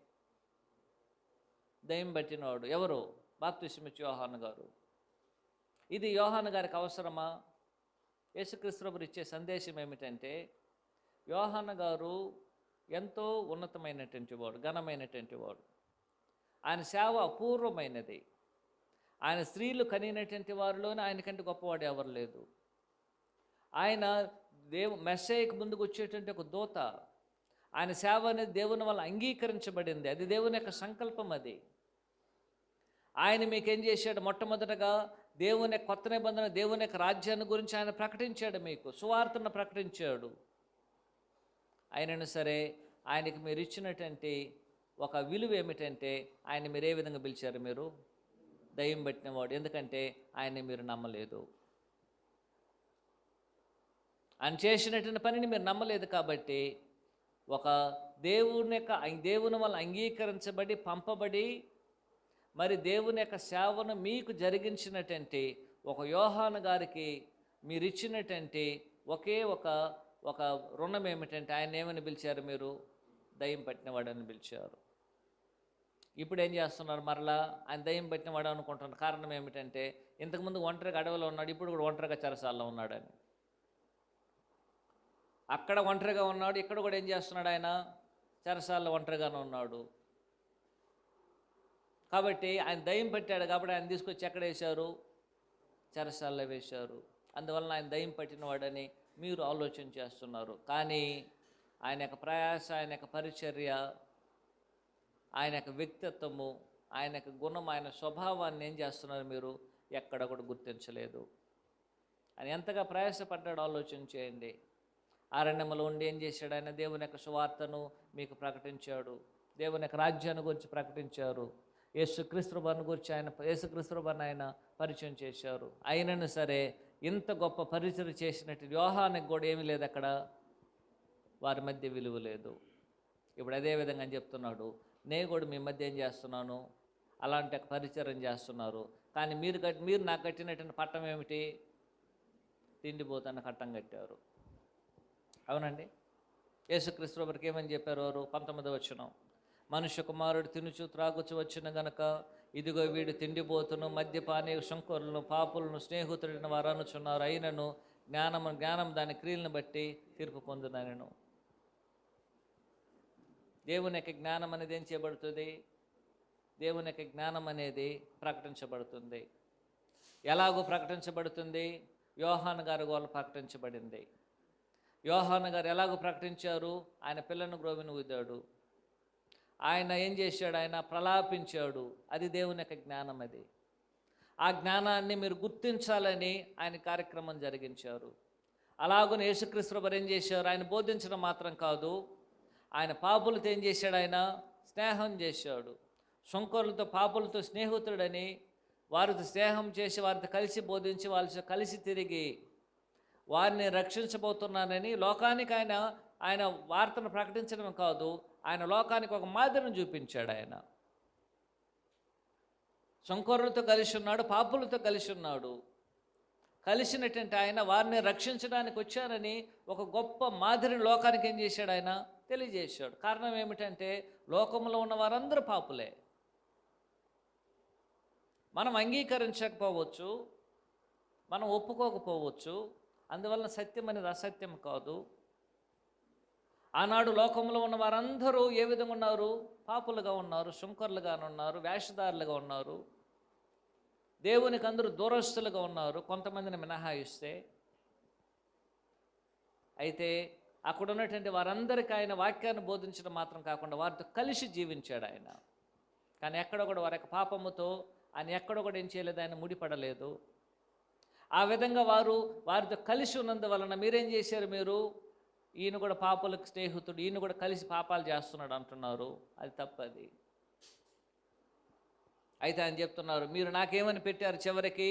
Speaker 1: దయ్యం పట్టినవాడు ఎవరు? బాప్తిస్మిచ్చే యోహాను గారు. ఇది యోహాను గారికి అవసరమా? యేసుక్రీస్తు ప్రభువు ఇచ్చే సందేశం ఏమిటంటే, యోహాను గారు ఎంతో ఉన్నతమైనటువంటి వాడు, ఘనమైనటువంటి వాడు. ఆయన సేవ అపూర్వమైనది. ఆయన స్త్రీలు కనినటువంటి వారిలోనే ఆయనకంటే గొప్పవాడు ఎవరు లేదు. ఆయన మెస్సయ్యకు ముందుకు వచ్చేటువంటి ఒక దూత. ఆయన సేవ అనేది దేవుని వల్ల అంగీకరించబడింది. అది దేవుని యొక్క సంకల్పం. అది ఆయన మీకేం చేశాడు? మొట్టమొదటగా దేవుని యొక్క కొత్త నిబంధన, దేవుని యొక్క రాజ్యాన్ని గురించి ఆయన ప్రకటించాడు, మీకు సువార్తను ప్రకటించాడు. అయినను సరే ఆయనకి మీరు ఇచ్చినటువంటి ఒక విలువ ఏమిటంటే, ఆయన మీరు ఏ విధంగా పిలిచారు? మీరు దయ్యం పట్టినవాడు. ఎందుకంటే ఆయన్ని మీరు నమ్మలేదు. ఆయన చేసినటువంటి పనిని మీరు నమ్మలేదు. కాబట్టి ఒక దేవుని వల్ల అంగీకరించబడి పంపబడి మరి దేవుని యొక్క సేవను మీకు జరిగించినటువంటి ఒక యోహాను గారికి మీరు ఇచ్చినటువంటి ఒకే ఒక రుణం ఏమిటంటే, ఆయన ఏమని పిలిచారు? మీరు దయ్యం పట్టినవాడని పిలిచారు. ఇప్పుడు ఏం చేస్తున్నారు? మరలా ఆయన దయ్యం పట్టినవాడు అనుకుంటున్నారు. కారణం ఏమిటంటే, ఇంతకుముందు ఒంటరిగా అడవిలో ఉన్నాడు, ఇప్పుడు కూడా ఒంటరిగా చెరసాలలో ఉన్నాడని. అక్కడ ఒంటరిగా ఉన్నాడు, ఇక్కడ కూడా ఏం చేస్తున్నాడు? ఆయన చెరసాలలో ఒంటరిగానే ఉన్నాడు. కాబట్టి ఆయన దయ్యం పెట్టాడు కాబట్టి ఆయన తీసుకొచ్చి ఎక్కడ వేశారు? చెరసాలలో వేశారు. అందువలన ఆయన దయ్యం పట్టినవాడని మీరు ఆలోచన చేస్తున్నారు. కానీ ఆయన యొక్క ప్రయాస, ఆయన యొక్క పరిచర్య ఆయన యొక్క వ్యక్తిత్వము, ఆయన యొక్క గుణం, ఆయన స్వభావాన్ని ఏం చేస్తున్నారు మీరు ఎక్కడ కూడా గుర్తించలేదు. ఆయన ఎంతగా ప్రయాసపడ్డాడో ఆలోచన చేయండి. అరణ్యములో ఉండి ఏం చేశాడు? ఆయన దేవుని యొక్క సువార్తను మీకు ప్రకటించాడు, దేవుని యొక్క రాజ్యాన్ని గురించి ప్రకటించారు, యేసుక్రీస్తు వారిని గురించి యేసుక్రీస్తు వారిని ఆయన పరిచయం చేశారు. అయినను సరే ఇంత గొప్ప పరిచయం చేసినట్టు యోహానికి కూడా ఏమీ లేదు, అక్కడ వారి మధ్య విలువ లేదు. ఇప్పుడు అదే విధంగా అని చెప్తున్నాడు, నేను కూడా మీ మధ్య ఏం చేస్తున్నాను, అలాంటి పరిచయం చేస్తున్నారు. కానీ మీరు నాకు కట్టినటువంటి పట్టం ఏమిటి? తిండిపోతున్న కట్టం కట్టారు. అవునండి. యేసుక్రీస్తు వారికి ఏమని చెప్పారు వారు? 19వ వచనం, మనుష్య కుమారుడు తినుచు త్రాగుచు వచ్చిన గనక ఇదిగో వీడు తిండిపోతును, మద్యపాని, శంకరులను, పాపులను, స్నేహితుడిని వారు అనుచున్నారు. అయినను జ్ఞానం దాని క్రియలను బట్టి తీర్పు పొందునను. దేవుని యొక్క జ్ఞానం అనేది ఏం చేయబడుతుంది? దేవుని యొక్క జ్ఞానం అనేది ప్రకటించబడుతుంది. ఎలాగో ప్రకటించబడుతుంది? యోహాను గారి వల్ల ప్రకటించబడింది. యోహాను గారు ఎలాగో ప్రకటించారు? ఆయన పిల్లను గ్రోవిని ఊదాడు, ఆయన ఏం చేశాడు? ఆయన ప్రలాపించాడు. అది దేవుని యొక్క జ్ఞానం. అది ఆ జ్ఞానాన్ని మీరు గుర్తించాలని ఆయన కార్యక్రమం జరిగించారు. అలాగనే యేసుక్రీస్తు వారు ఏం చేశారు? ఆయన బోధించడం మాత్రం కాదు, ఆయన పాపులతో ఏం చేశాడు? ఆయన స్నేహం చేశాడు. శంకరులతో, పాపులతో స్నేహితుడని వారితో స్నేహం చేసి, వారితో కలిసి బోధించి, వాళ్ళతో కలిసి తిరిగి వారిని రక్షించబోతున్నానని లోకానికి ఆయన వార్తను ప్రకటించడం కాదు, ఆయన లోకానికి ఒక మాదిరిని చూపించాడు. ఆయన శంకరులతో కలిసి ఉన్నాడు, పాపులతో కలిసి ఉన్నాడు. కలిసినటువంటి ఆయన వారిని రక్షించడానికి వచ్చారని ఒక గొప్ప మాదిరిని లోకానికి ఏం చేశాడు? ఆయన తెలియజేశాడు. కారణం ఏమిటంటే లోకంలో ఉన్న వారందరూ పాపులే. మనం అంగీకరించకపోవచ్చు, మనం ఒప్పుకోకపోవచ్చు, అందువలన సత్యం అనేది అసత్యం కాదు. ఆనాడు లోకంలో ఉన్న వారందరూ ఏ విధంగా ఉన్నారు? పాపులుగా ఉన్నారు, శంకరులుగా ఉన్నారు, వేషధారులుగా ఉన్నారు, దేవునికి అందరూ దూరస్తులుగా ఉన్నారు, కొంతమందిని మినహాయిస్తే. అయితే అక్కడ ఉన్నటువంటి వారందరికీ ఆయన వాక్యాన్ని బోధించడం మాత్రం కాకుండా వారితో కలిసి జీవించాడు ఆయన. కానీ ఎక్కడ కూడా వారి యొక్క పాపముతో ఆయన ఎక్కడ కూడా ఏం చేయలేదు, ఆయన ముడిపడలేదు. ఆ విధంగా వారితో కలిసి ఉన్నందువలన మీరేం చేశారు? మీరు ఈయన కూడా పాపులకు స్నేహితుడు, ఈయన కూడా కలిసి పాపాలు చేస్తున్నాడు అంటున్నారు. అది తప్పది. అయితే ఆయన చెప్తున్నారు, మీరు నాకేమని పెట్టారు? చివరికి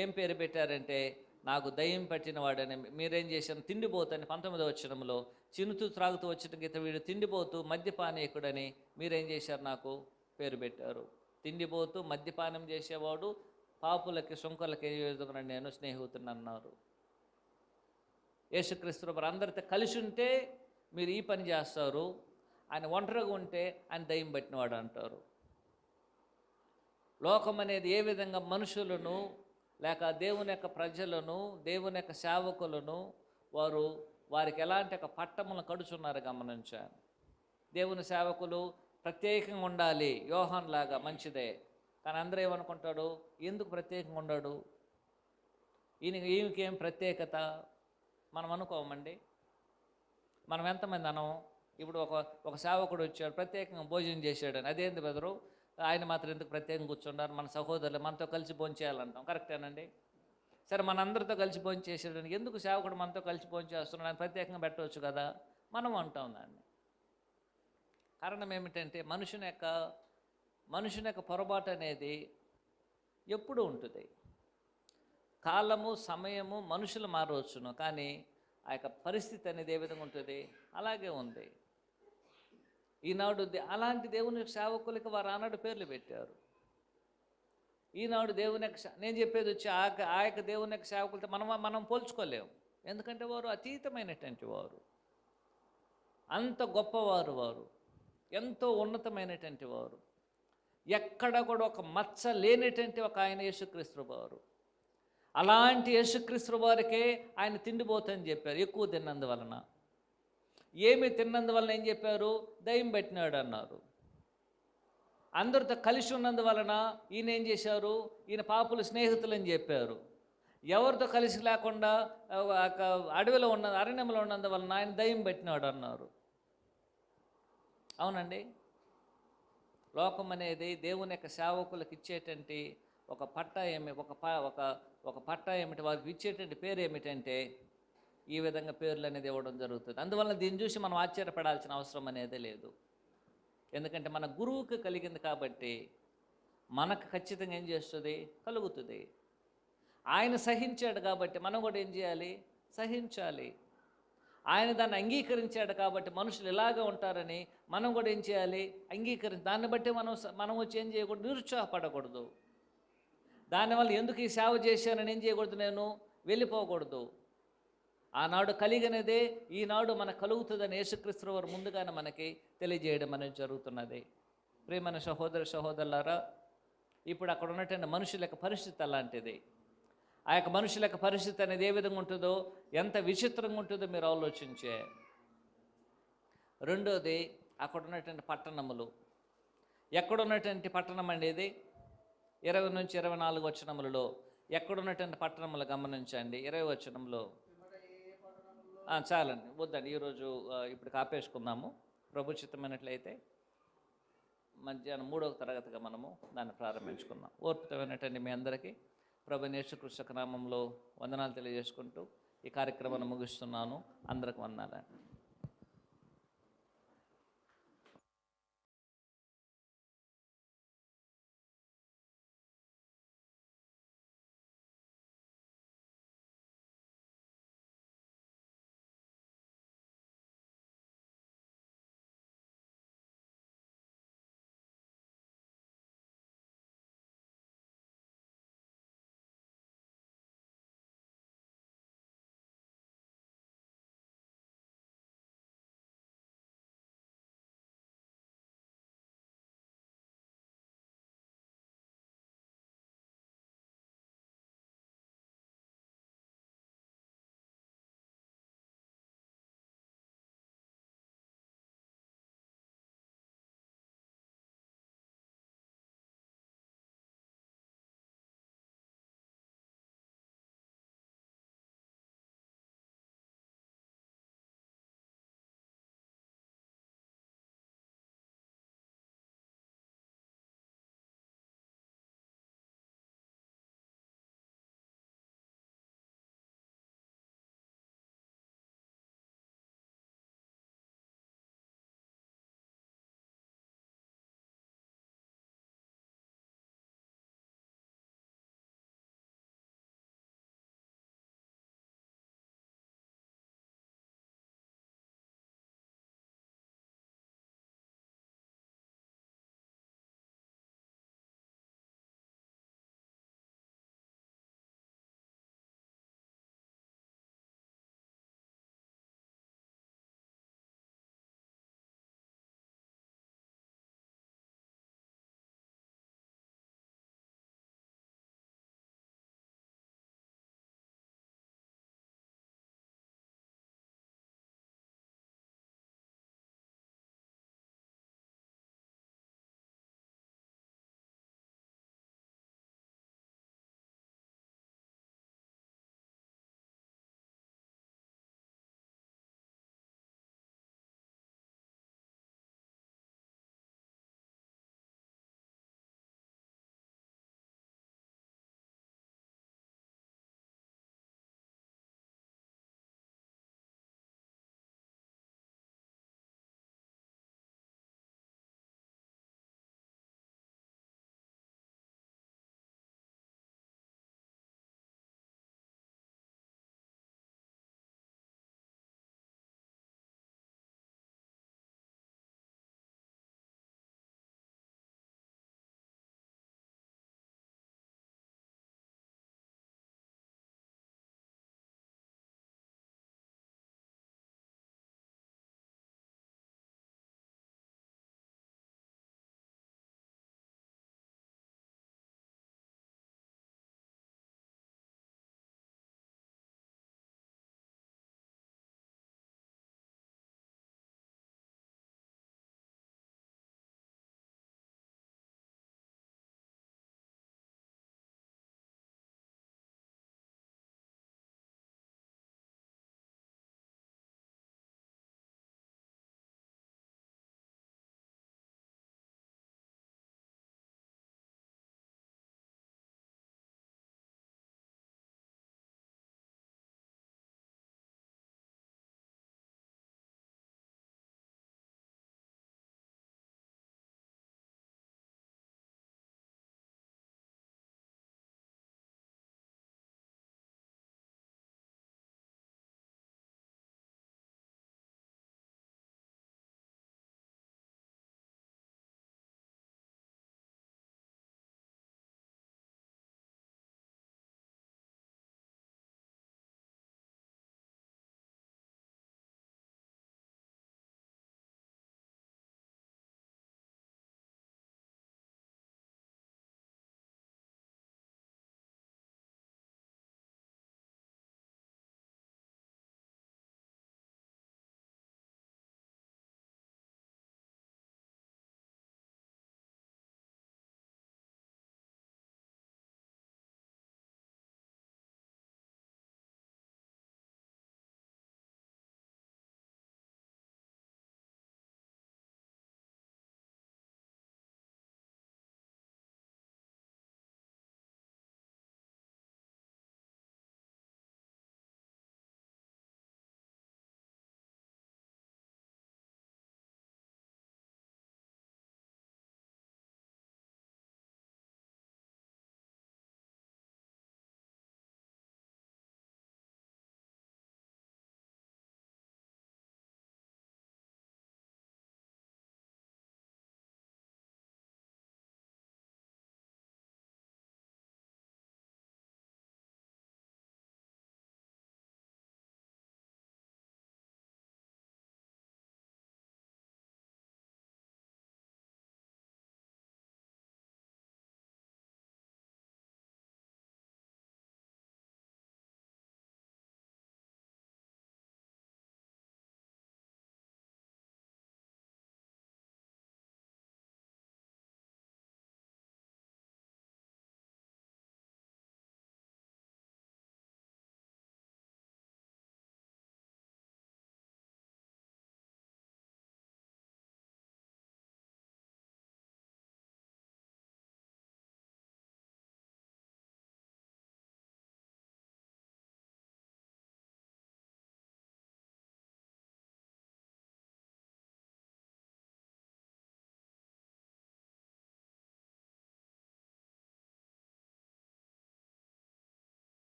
Speaker 1: ఏం పేరు పెట్టారంటే నాకు దయ్యం పట్టిన వాడని. మీరేం చేశారు? తిండిపోతని 19వ వచనంలో చినుతూ త్రాగుతూ వచ్చిన గీత వీడు తిండిపోతూ మద్యపానీయకుడని మీరేం చేశారు? నాకు పేరు పెట్టారు. తిండిపోతూ మద్యపానం చేసేవాడు పాపులకి, శంకరులకి ఏ విధంగా నేను స్నేహితుని అన్నారు. యేసుక్రీస్తు వారు అందరితో కలిసి ఉంటే మీరు ఈ పని చేస్తారు, ఆయన ఒంటరిగా ఉంటే ఆయన దయ్యం పట్టినవాడు అంటారు. లోకం అనేది ఏ విధంగా మనుషులను లేక దేవుని యొక్క ప్రజలను, దేవుని యొక్క సేవకులను వారికి ఎలాంటి ఒక పట్టములను కడుచున్నారు గమనించాను. దేవుని సేవకులు ప్రత్యేకంగా ఉండాలి, యోహాన్ లాగా మంచిదే. కానీ అందరూ ఏమనుకుంటాడు? ఎందుకు ప్రత్యేకంగా ఉన్నాడు? ఈయనకేం ప్రత్యేకత? మనం అనుకోమండి. మనం ఎంతమంది అనం? ఇప్పుడు ఒక సేవకుడు వచ్చాడు, ప్రత్యేకంగా భోజనం చేశాడని, అదేంది బెదరు ఆయన మాత్రం ఎందుకు ప్రత్యేకంగా కూర్చున్నారు? మన సహోదరులు మనతో కలిసి భోజనం చేయాలంటాం, కరెక్టేనండి. సరే, మనందరితో కలిసి భోజనం చేసేయడానికి ఎందుకు సేవకుడు మనతో కలిసి భోజనం చేస్తున్నాడు? ఆయన ప్రత్యేకంగా పెట్టవచ్చు కదా, మనం అంటాం దాన్ని. కారణం ఏమిటంటే మనుషుని యొక్క పొరపాటు అనేది ఎప్పుడూ ఉంటుంది. కాలము, సమయము, మనుషులు మారవచ్చును, కానీ ఆ యొక్క పరిస్థితి అనేది ఏ విధంగా ఉంటుంది? అలాగే ఉంది. ఈనాడు అలాంటి దేవుని సేవకులకి వారు ఆనాడు పేర్లు పెట్టారు. ఈనాడు దేవుని యొక్క నేను చెప్పేది వచ్చి ఆ యొక్క దేవుని యొక్క సేవకులతో మనం పోల్చుకోలేము. ఎందుకంటే వారు అతీతమైనటువంటి వారు, అంత గొప్పవారు, వారు ఎంతో ఉన్నతమైనటువంటి వారు, ఎక్కడ కూడా ఒక మచ్చ లేనటువంటి ఒక ఆయన యేసుక్రీస్తు వారు. అలాంటి యేసుక్రీస్తు వారికే ఆయన తిండిపోతని చెప్పారు, ఎక్కువ తిన్నందువలన. ఏమి తిన్నందువలన ఏం చెప్పారు? దయ్యం పట్టినాడు అన్నారు. అందరితో కలిసి ఉన్నందువలన ఈయన ఏం చేశారు? ఈయన పాపుల స్నేహితులు అని చెప్పారు. ఎవరితో కలిసి లేకుండా అడవిలో అరణ్యంలో ఉన్నందువలన ఆయన దయ్యం పట్టినాడు అన్నారు. అవునండి. లోకం అనేది దేవుని యొక్క సేవకులకు ఇచ్చేటువంటి ఒక పట్టా ఒక పట్టా ఏమిటి, వారికి ఇచ్చేటువంటి పేరు ఏమిటంటే ఈ విధంగా పేర్లు అనేది ఇవ్వడం జరుగుతుంది. అందువల్ల దీన్ని చూసి మనం ఆశ్చర్యపడాల్సిన అవసరం అనేది లేదు. ఎందుకంటే మన గురువుకి కలిగింది కాబట్టి మనకు ఖచ్చితంగా ఏం చేస్తుంది, కలుగుతుంది. ఆయన సహించాడు కాబట్టి మనం కూడా ఏం చేయాలి, సహించాలి. ఆయన దాన్ని అంగీకరించాడు కాబట్టి మనుషులు ఇలాగే ఉంటారని మనం కూడా ఏం చేయాలి, దాన్ని బట్టి మనం వచ్చి ఏం చేయకూడదు, నిరుత్సాహపడకూడదు. దానివల్ల ఎందుకు ఈ సేవ చేశానని ఏం చేయకూడదు, నేను వెళ్ళిపోకూడదు. ఆనాడు కలిగినదే ఈనాడు మనకు కలుగుతుందని యేసుక్రీస్తు వారు ముందుగానే మనకి తెలియజేయడం అనేది జరుగుతున్నది. ప్రియమైన సహోదరులారా, ఇప్పుడు అక్కడ ఉన్నటువంటి మనుషుల యొక్క పరిస్థితి అలాంటిది. ఆ యొక్క మనుషుల యొక్క పరిస్థితి అనేది ఏ విధంగా ఉంటుందో, ఎంత విచిత్రంగా ఉంటుందో మీరు ఆలోచించే. రెండోది, అక్కడ ఉన్నటువంటి పట్టణములు. ఎక్కడున్నటువంటి పట్టణం అనేది 20 నుంచి 24 వచనములలో ఎక్కడున్నటువంటి పట్టణములు గమనించండి. 20 వచనంలో చాలండి, వద్దండి ఈరోజు ఇప్పుడు ఆపేసుకుందాము. ప్రభు చిత్తమైనట్లయితే మధ్యాహ్నం 3వ తరగతిగా మనము దాన్ని ప్రారంభించుకుందాం. ఓర్పుతో విన్నటువంటి మీ అందరికీ ప్రభు యేసుక్రీస్తు నామములో వందనాలు తెలియజేసుకుంటూ ఈ కార్యక్రమాన్ని ముగిస్తున్నాను. అందరికి వందనాలు.